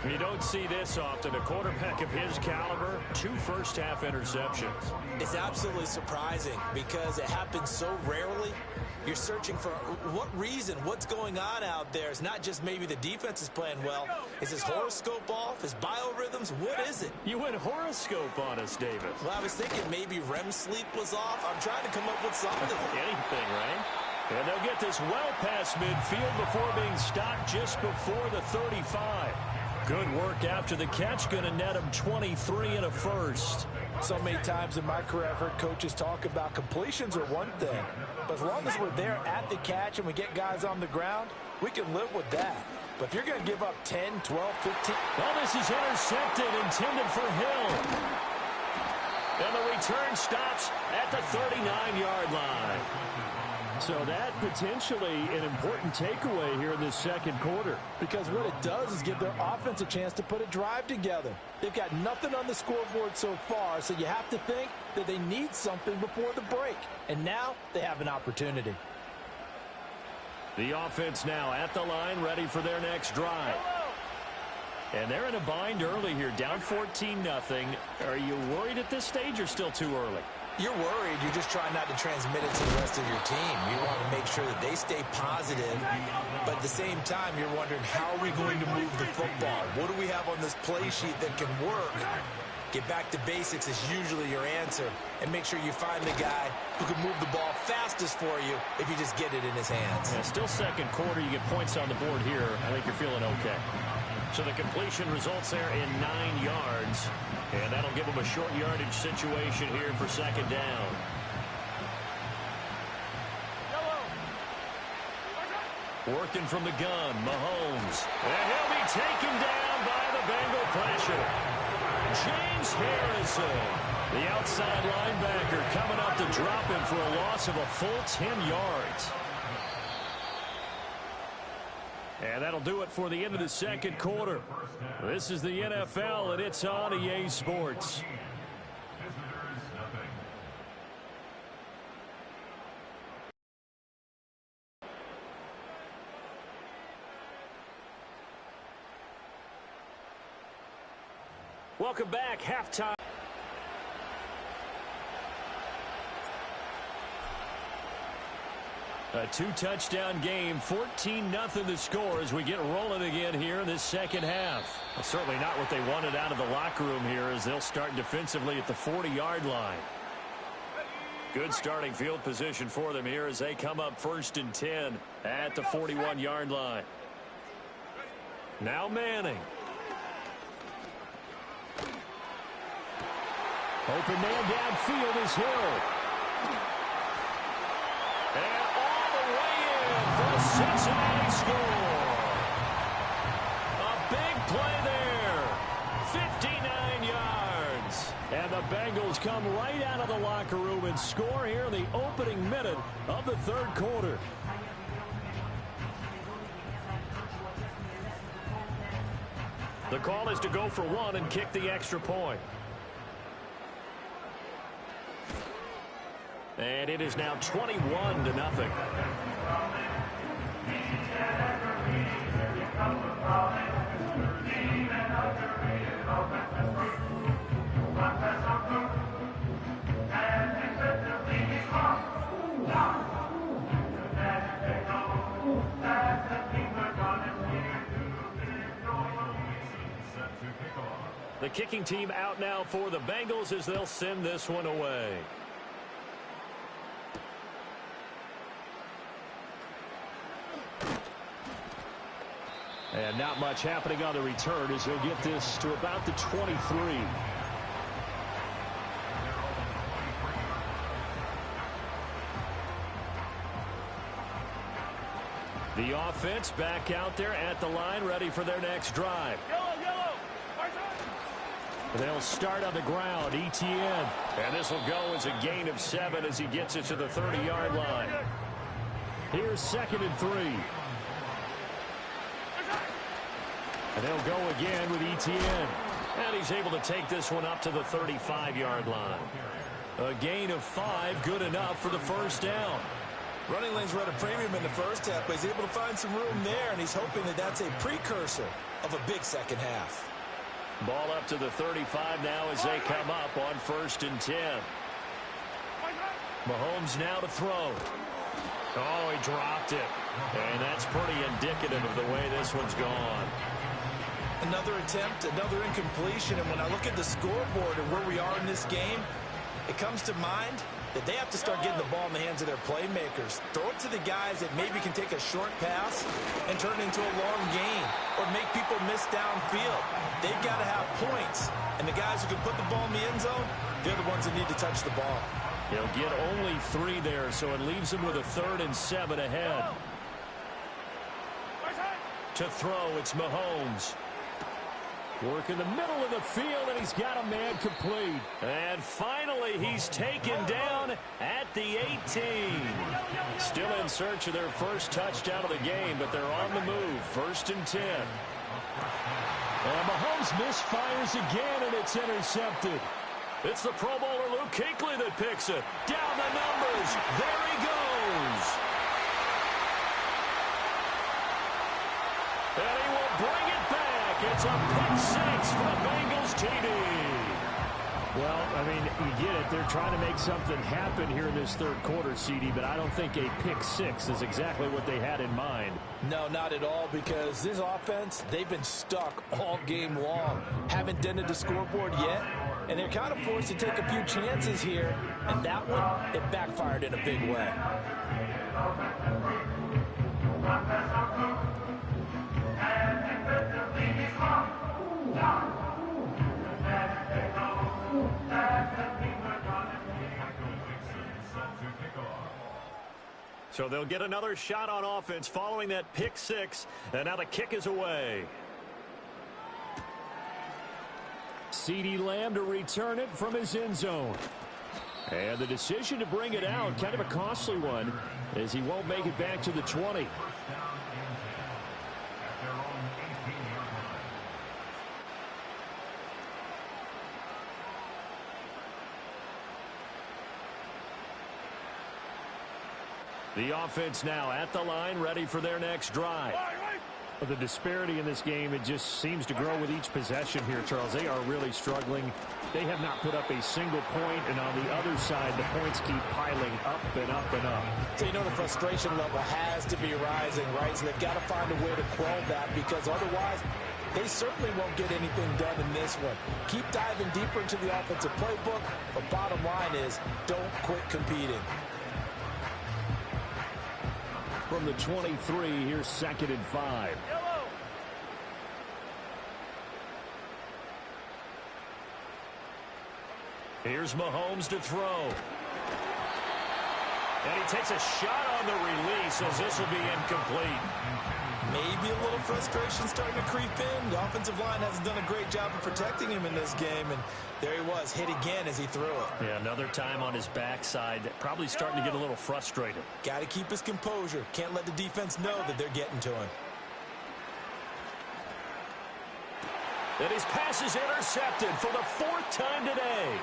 You don't see this often. A quarterback of his caliber, 2 first-half interceptions.
It's absolutely surprising because it happens so rarely. You're searching for what reason, what's going on out there. It's not just maybe the defense is playing well. Is his horoscope off? His biorhythms? What is it?
You went horoscope on us, David.
Well, I was thinking maybe REM sleep was off. I'm trying to come up with something.
Anything, right? And they'll get this well past midfield before being stopped just before the 35. Good work after the catch. Going to net him 23 and a first.
So many times in my career, I've heard coaches talk about completions are one thing. But as long as we're there at the catch and we get guys on the ground, we can live with that. But if you're going to give up 10, 12, 15...
Well, this is intercepted, intended for Hill. And the return stops at the 39-yard line. So that potentially an important takeaway here in this second quarter.
Because what it does is give their offense a chance to put a drive together. They've got nothing on the scoreboard so far, so you have to think that they need something before the break. And now they have an opportunity.
The offense now at the line, ready for their next drive. And they're in a bind early here, down 14-0. Are you worried at this stage or still too early?
You're worried. You're just trying not to transmit it to the rest of your team. You want to make sure that they stay positive, but at the same time, you're wondering, how are we going to move the football? What do we have on this play sheet that can work? Get back to basics is usually your answer, and make sure you find the guy who can move the ball fastest for you if you just get it in his hands.
Yeah, still second quarter. You get points on the board here. I think you're feeling okay. So the completion results there in 9 yards. And that'll give them a short yardage situation here for 2nd down. Working from the gun, Mahomes. And he'll be taken down by the Bengal pressure. James Harrison, the outside linebacker, coming up to drop him for a loss of a full 10 yards. And that'll do it for the end of the second quarter. This is the NFL, and it's on EA Sports. Welcome back. Halftime. A 2-touchdown game, 14-0 the score as we get rolling again here in this second half. Well, certainly not what they wanted out of the locker room here as they'll start defensively at the 40-yard line. Good starting field position for them here as they come up 1st and 10 at the 41-yard line. Now Manning. Open man downfield is Hill. And all the way in for a Cincinnati score. A big play there. 59 yards. And the Bengals come right out of the locker room and score here in the opening minute of the 3rd quarter. The call is to go for 1 and kick the extra point. And it is now 21-0. The kicking team out now for the Bengals as they'll send this one away. And not much happening on the return as he'll get this to about the 23. The offense back out there at the line, ready for their next drive. They'll start on the ground, ETN. And this will go as a gain of 7 as he gets it to the 30-yard line. Here's 2nd and 3. And they'll go again with ETN. And he's able to take this one up to the 35-yard line. A gain of 5, good enough for the first down.
Running lanes were at a premium in the first half, but he's able to find some room there, and he's hoping that that's a precursor of a big second half.
Ball up to the 35 now as they come up on 1st and 10. Mahomes now to throw. Oh, he dropped it. And that's pretty indicative of the way this one's gone.
Another attempt, another incompletion, and when I look at the scoreboard and where we are in this game, it comes to mind that they have to start getting the ball in the hands of their playmakers. Throw it to the guys that maybe can take a short pass and turn it into a long gain or make people miss downfield. They've got to have points, and the guys who can put the ball in the end zone, they're the ones that need to touch the ball.
He'll get only 3 there, so it leaves him with a 3rd and 7 ahead. To throw, it's Mahomes. Work in the middle of the field, and he's got a man complete. And finally, he's taken down at the 18. Still in search of their first touchdown of the game, but they're on the move. 1st and 10. And Mahomes misfires again, and it's intercepted. It's the Pro Bowler Luke Kuechly that picks it. Down the numbers. There he goes. And he will bring it back. It's a pick 6 for the Bengals TD. Well, I mean, you get it. They're trying to make something happen here in this 3rd quarter, CD, but I don't think a pick 6 is exactly what they had in mind.
No, not at all, because this offense, they've been stuck all game long. Haven't dented the scoreboard yet, and they're kind of forced to take a few chances here, and that one, it backfired in a big way.
So they'll get another shot on offense following that pick 6, and now the kick is away. CeeDee Lamb to return it from his end zone. And the decision to bring it out, kind of a costly one, as he won't make it back to the 20. The offense now at the line, ready for their next drive. The disparity in this game, it just seems to grow with each possession here, Charles. They are really struggling. They have not put up a single point, and on the other side, the points keep piling up and up and up.
So you know the frustration level has to be rising, right? So they've got to find a way to quell that, because otherwise they certainly won't get anything done in this one. Keep diving deeper into the offensive playbook, but bottom line is don't quit competing.
From the 23, here's 2nd and 5. Here's Mahomes to throw. And he takes a shot on the release as this will be incomplete.
Maybe a little frustration starting to creep in. The offensive line hasn't done a great job of protecting him in this game, and there he was, hit again as he threw it.
Yeah, another time on his backside, probably starting to get a little frustrated.
Got to keep his composure. Can't let the defense know that they're getting to him.
And his pass is intercepted for the 4th time today.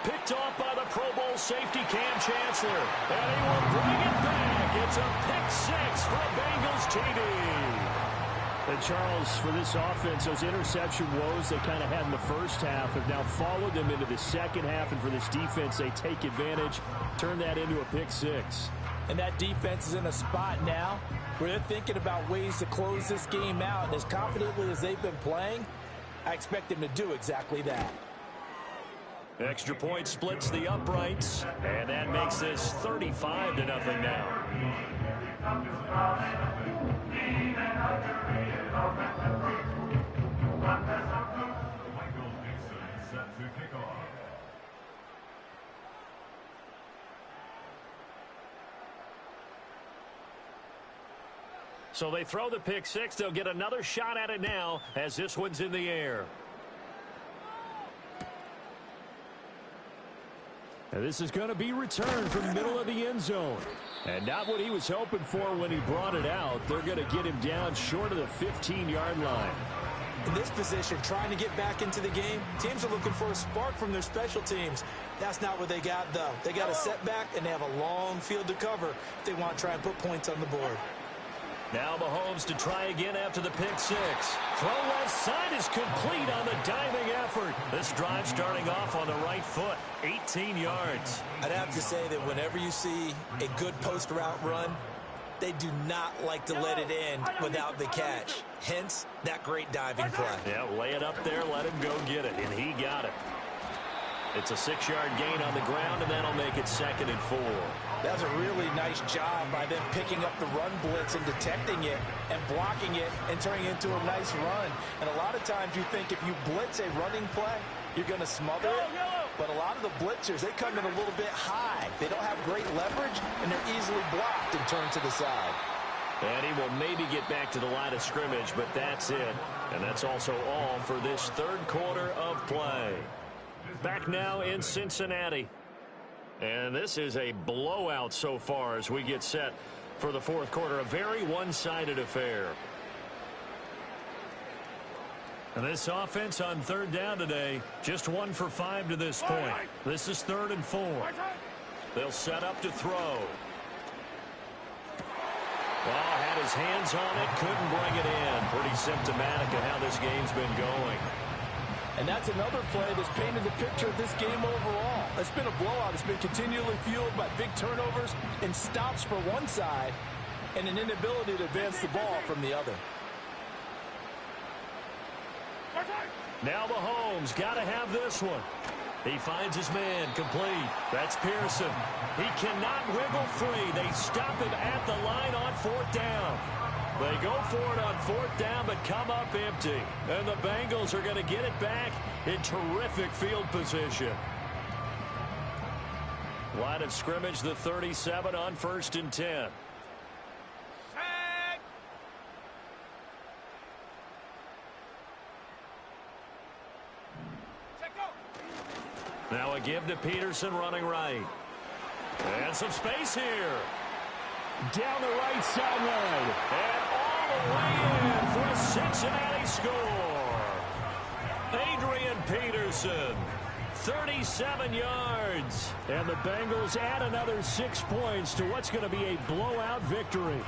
picked off by the Pro Bowl safety Cam Chancellor. And he will bring it back. It's a pick six for a Bengals TD. And Charles, for this offense, those interception woes they kind of had in the first half have now followed them into the second half. And for this defense, they take advantage, turn that into a pick six.
And that defense is in a spot now where they're thinking about ways to close this game out. And as confidently as they've been playing, I expect them to do exactly that.
Extra point splits the uprights, and that makes this 35-0 now. So they throw the pick six. They'll get another shot at it now as this one's in the air. And this is going to be returned from the middle of the end zone. And not what he was hoping for when he brought it out. They're going to get him down short of the 15-yard line.
In this position, trying to get back into the game, teams are looking for a spark from their special teams. That's not what they got, though. They got a setback, and they have a long field to cover if they want to try and put points on the board.
Now Mahomes to try again after the pick six. Throw left side is complete on the diving effort. This drive starting off on the right foot, 18 yards.
I'd have to say that whenever you see a good post route run, they do not like to let it end without the catch. Hence, that great diving play.
Yeah, lay it up there, let him go get it, and he got it. It's a 6-yard gain on the ground, and that'll make it 2nd and 4.
That was a really nice job by them picking up the run blitz and detecting it and blocking it and turning it into a nice run. And a lot of times you think if you blitz a running play, you're going to smother it. But a lot of the blitzers, they come in a little bit high. They don't have great leverage, and they're easily blocked and turned to the side.
And he will maybe get back to the line of scrimmage, but that's it. And that's also all for this third quarter of play. Back now in Cincinnati. And this is a blowout so far as we get set for the fourth quarter. A very one-sided affair. And this offense on third down today, just 1 for 5 to this point. This is 3rd and 4. They'll set up to throw. Well, had his hands on it, couldn't bring it in. Pretty symptomatic of how this game's been going.
And that's another play that's painted the picture of this game overall. It's been a blowout. It's been continually fueled by big turnovers and stops for one side and an inability to advance the ball from the other.
Now Mahomes got to have this one. He finds his man complete. That's Pearson. He cannot wiggle free. They stop him at the line on 4th down. They go for it on 4th down, but come up empty. And the Bengals are going to get it back in terrific field position. Line of scrimmage, the 37 on 1st and 10. Now a give to Peterson running right. And some space here. Down the right sideline. And all the way in for a Cincinnati score. Adrian Peterson, 37 yards. And the Bengals add another 6 points to what's going to be a blowout victory.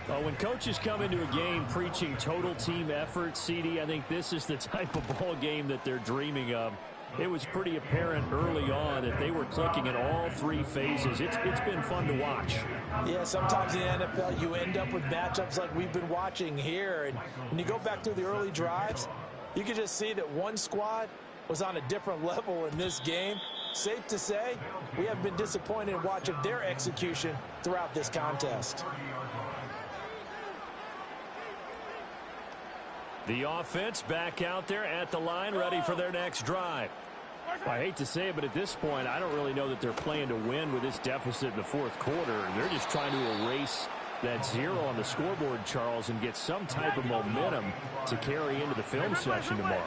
Well, when coaches come into a game preaching total team effort, CD, I think this is the type of ball game that they're dreaming of. It was pretty apparent early on that they were clicking in all 3 phases. It's been fun to watch.
Yeah, sometimes in the NFL you end up with matchups like we've been watching here. And when you go back through the early drives, you can just see that one squad was on a different level in this game. Safe to say, we have been disappointed in watching their execution throughout this contest.
The offense back out there at the line, ready for their next drive.
I hate to say it, but at this point, I don't really know that they're playing to win with this deficit in the fourth quarter. They're just trying to erase that 0 on the scoreboard, Charles, and get some type of momentum to carry into the film session tomorrow.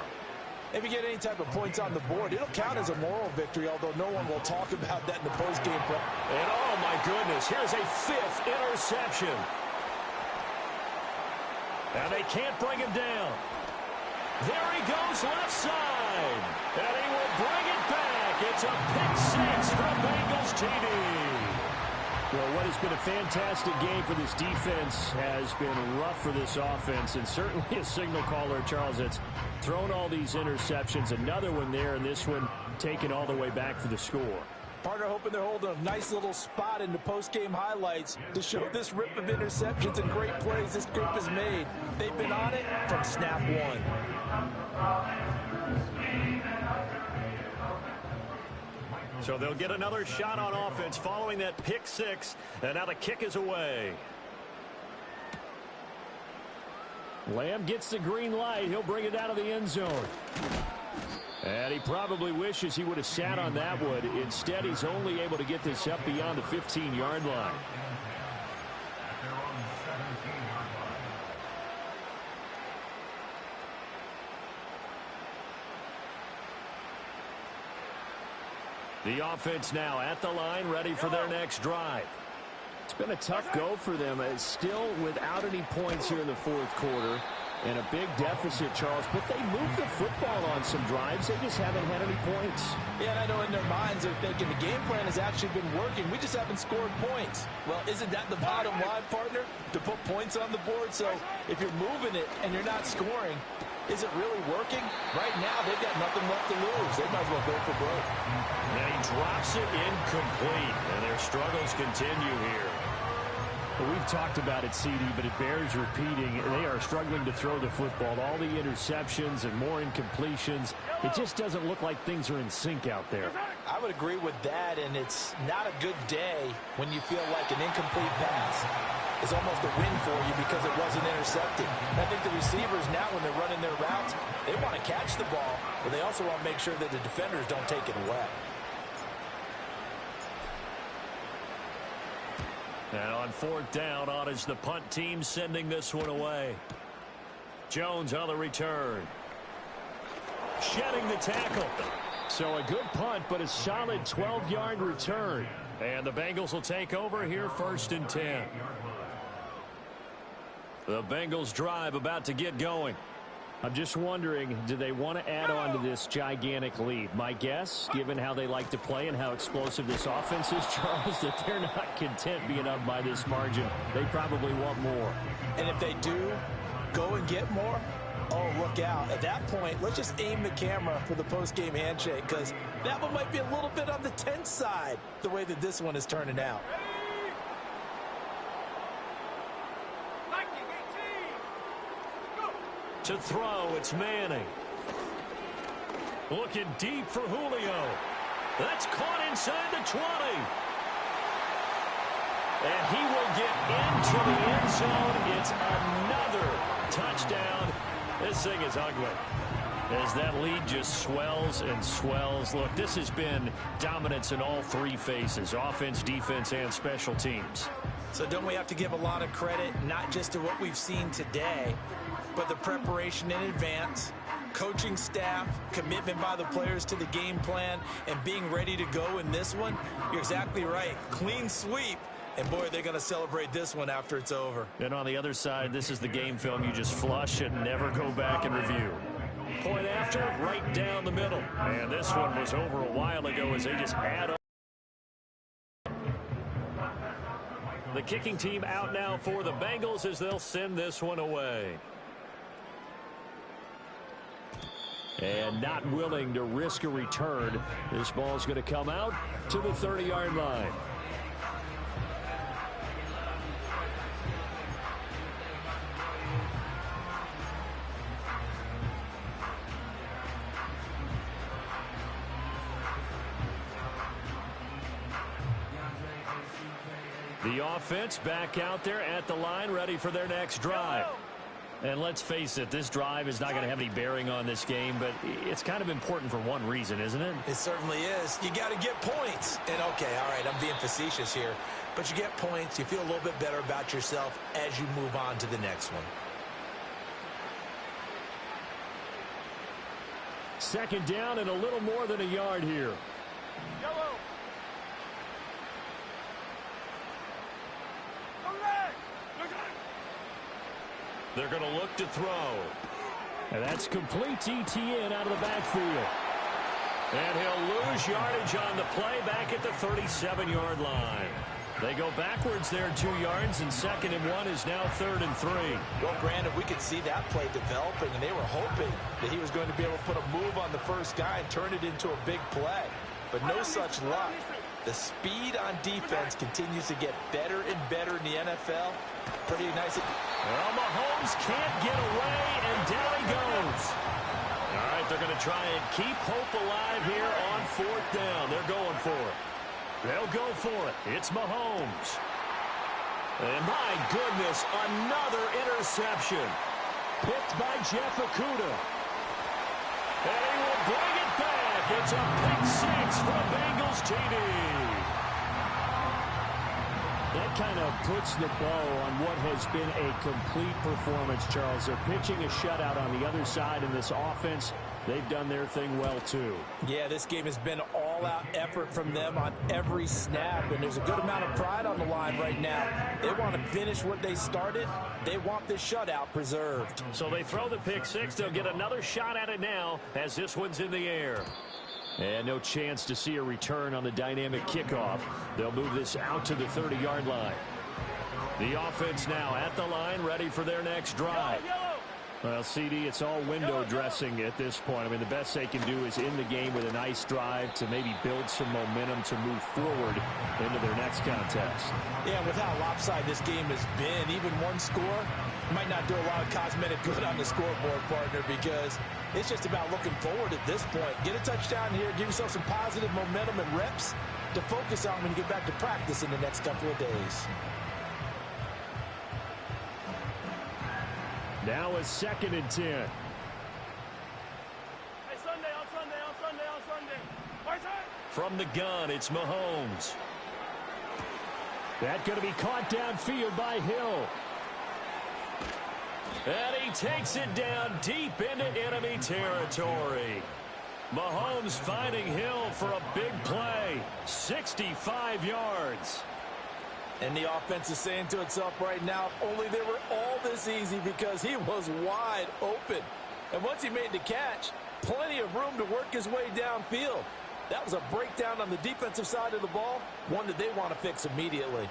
If you get any type of points on the board, it'll count as a moral victory, although no one will talk about that in the postgame press.
And oh my goodness, here's a 5th interception. And they can't bring him down. There he goes left side. And he will bring it back It's a pick six for Bengals TD.
Well, what has been a fantastic game for this defense has been rough for this offense, and certainly a signal caller, Charles, that's thrown all these interceptions. Another one there, and this one taken all the way back for the score.
Partner hoping they're holding a nice little spot in the post-game highlights to show this rip of interceptions and great plays this group has made. They've been on it from snap one.
So they'll get another shot on offense following that pick six, and now the kick is away.
Lamb gets the green light. He'll bring it out of the end zone. And he probably wishes he would have sat on that one. Instead, he's only able to get this up beyond the 15-yard line. The offense now at the line, ready for their next drive. It's been a tough go for them. It's still without any points here in the fourth quarter. And a big deficit, Charles. But they moved the football on some drives. They just haven't had any points.
Yeah, and I know in their minds they're thinking the game plan has actually been working. We just haven't scored points. Well, isn't that the bottom line, partner? To put points on the board? So if you're moving it and you're not scoring, is it really working? Right now, they've got nothing left to lose. They might as well go for broke.
And he drops it incomplete, and their struggles continue here.
Well, we've talked about it, CD, but it bears repeating. They are struggling to throw the football. All the interceptions and more incompletions. It just doesn't look like things are in sync out there.
I would agree with that, and it's not a good day when you feel like an incomplete pass is almost a win for you because it wasn't intercepted. I think the receivers now, when they're running their routes, they want to catch the ball, but they also want to make sure that the defenders don't take it away.
And on fourth down, on is the punt team sending this one away. Jones on the return. Shedding the tackle.
So a good punt, but a solid 12-yard return.
And the Bengals will take over here, 1st and 10. The Bengals drive about to get going.
I'm just wondering, do they want to add on to this gigantic lead? My guess, given how they like to play and how explosive this offense is, Charles, that they're not content being up by this margin. They probably want more.
And if they do go and get more, oh, look out. At that point, let's just aim the camera for the post-game handshake, because that one might be a little bit on the tense side, the way that this one is turning out.
To throw, it's Manning. Looking deep for Julio. That's caught inside the 20. And he will get into the end zone. It's another touchdown. This thing is ugly as that lead just swells and swells. Look, this has been dominance in all three phases, offense, defense, and special teams.
So don't we have to give a lot of credit, not just to what we've seen today, but the preparation in advance, coaching staff, commitment by the players to the game plan, and being ready to go in this one? You're exactly right. Clean sweep. And, boy, they're going to celebrate this one after it's over.
And on the other side, this is the game film you just flush and never go back and review. Point after, right down the middle. And this one was over a while ago as they just add on. The kicking team out now for the Bengals as they'll send this one away. And not willing to risk a return. This ball's going to come out to the 30-yard line. The offense back out there at the line, ready for their next drive. And let's face it, this drive is not going to have any bearing on this game, but it's kind of important for one reason, isn't it?
It certainly is. You got to get points. And, okay, all right, I'm being facetious here. But you get points, you feel a little bit better about yourself as you move on to the next one.
Second down and a little more than a yard here.
Yellow.
They're going to look to throw.
And that's complete. ETN out of the backfield. And he'll lose yardage on the play back at the 37-yard line. They go backwards there 2 yards, and 2nd and 1 is now 3rd and 3.
Well, Brandon, we could see that play developing, and they were hoping that he was going to be able to put a move on the first guy and turn it into a big play. But no such luck. The speed on defense continues to get better and better in the NFL. Pretty nice.
Well, Mahomes can't get away, and down he goes. All right, they're going to try and keep hope alive here on 4th down. They're going for it. They'll go for it. It's Mahomes. And my goodness, another interception. Picked by Jeff Okudah. And he will bring it back. It's a pick 6 for the Bengals TD. That kind of puts the bow on what has been a complete performance, Charles. They're pitching a shutout on the other side in this offense. They've done their thing well, too.
Yeah, this game has been all-out effort from them on every snap, and there's a good amount of pride on the line right now. They want to finish what they started. They want this shutout preserved.
So they throw the pick 6. They'll get another shot at it now as this one's in the air. And no chance to see a return on the dynamic kickoff. They'll move this out to the 30-yard line. The offense now at the line, ready for their next drive. Well, CD, it's all window dressing at this point. I mean, the best they can do is in the game with a nice drive to maybe build some momentum to move forward into their next contest.
Yeah, with how lopsided this game has been, even one score might not do a lot of cosmetic good on the scoreboard, partner, because it's just about looking forward at this point. Get a touchdown here, give yourself some positive momentum and reps to focus on when you get back to practice in the next couple of days.
Now a 2nd and 10.
Hey, Sunday, on Sunday.
From the gun, it's Mahomes. That's going to be caught downfield by Hill. And he takes it down deep into enemy territory. Mahomes finding Hill for a big play. 65 yards.
And the offense is saying to itself right now, if only they were all this easy, because he was wide open. And once he made the catch, plenty of room to work his way downfield. That was a breakdown on the defensive side of the ball, one that they want to fix immediately.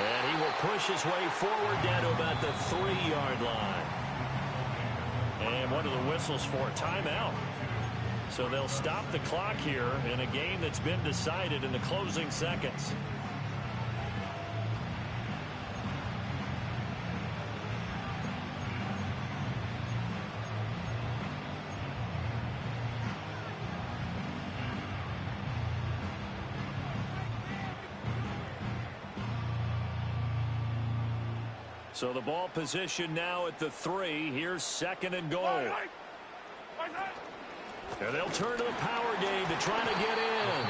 And he will push his way forward down to about the 3-yard line. And what are the whistles for? Timeout. So they'll stop the clock here in a game that's been decided in the closing seconds. So the ball position now at the 3. Here's 2nd and goal. And they'll turn to the power game to try to get in.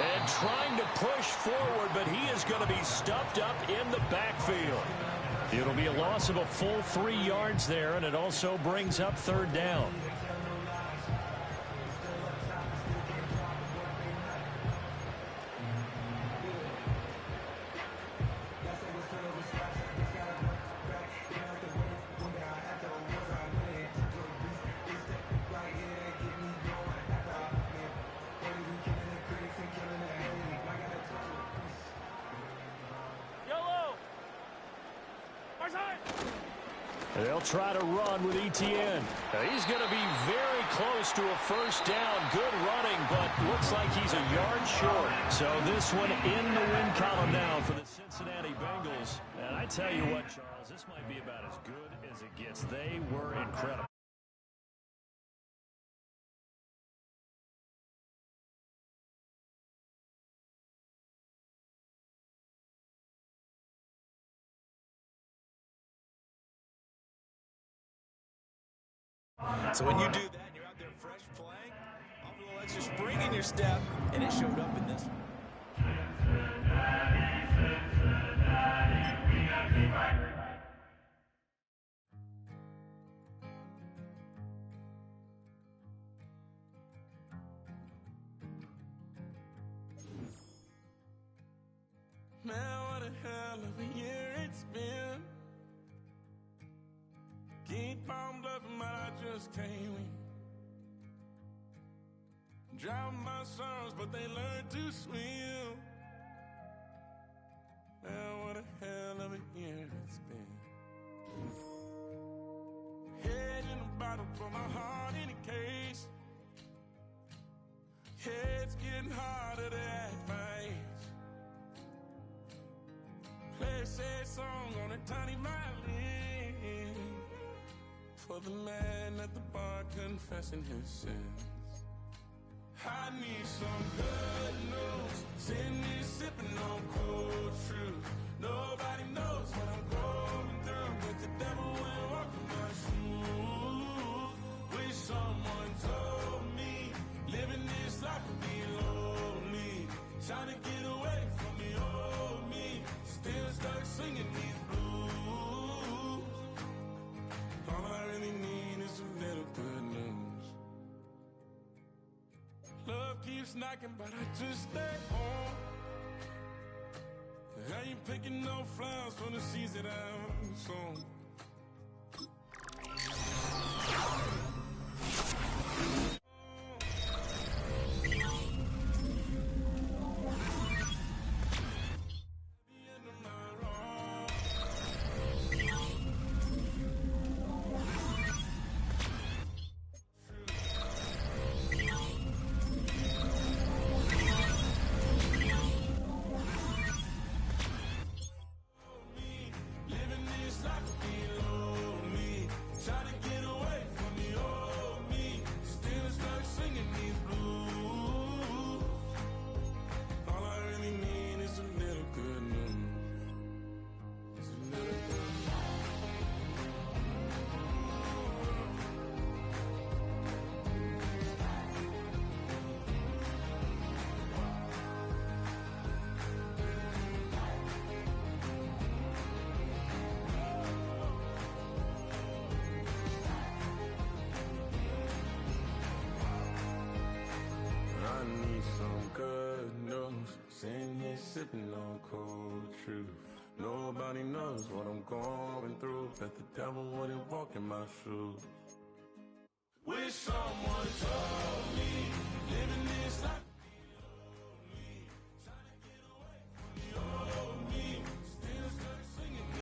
And trying to push forward, but he is going to be stuffed up in the backfield. It'll be a loss of a full 3 yards there, and it also brings up 3rd down. They'll try to run with ETN. He's going to be very close to a 1st down. Good running, but looks like he's a yard short. So this one in the win column now for the Cincinnati Bengals. And I tell you what, Charles, this might be about as good as it gets. They were incredible.
So when you do that and you're out there fresh playing, a little extra spring in your step, and it showed up in this one.
Man, what a hell of a year. nothing, but I just can't win. Drown my sorrows, but they learn to swim. Now what a hell of a year it's been. Head in a bottle, put my heart in a case. It's getting harder to act my age. Play a sad song on a tiny violin for the man at the bar confessing his sins. I need some good news. Sitting here sipping on cold truth. Nobody knows what I'm going through, but the devil will walk in my shoes. Wish someone told me living this life would be lonely. Trying to get away from the old me. Still stuck singing these blues. All I really need is a little good news. Love keeps knocking, but I just stay home. I ain't picking no flowers from the seeds that I've sown. I need some good news. Sitting here sipping on cold truth. Nobody knows what I'm going through, but the devil wouldn't walk in my shoes. Wish someone told me living this life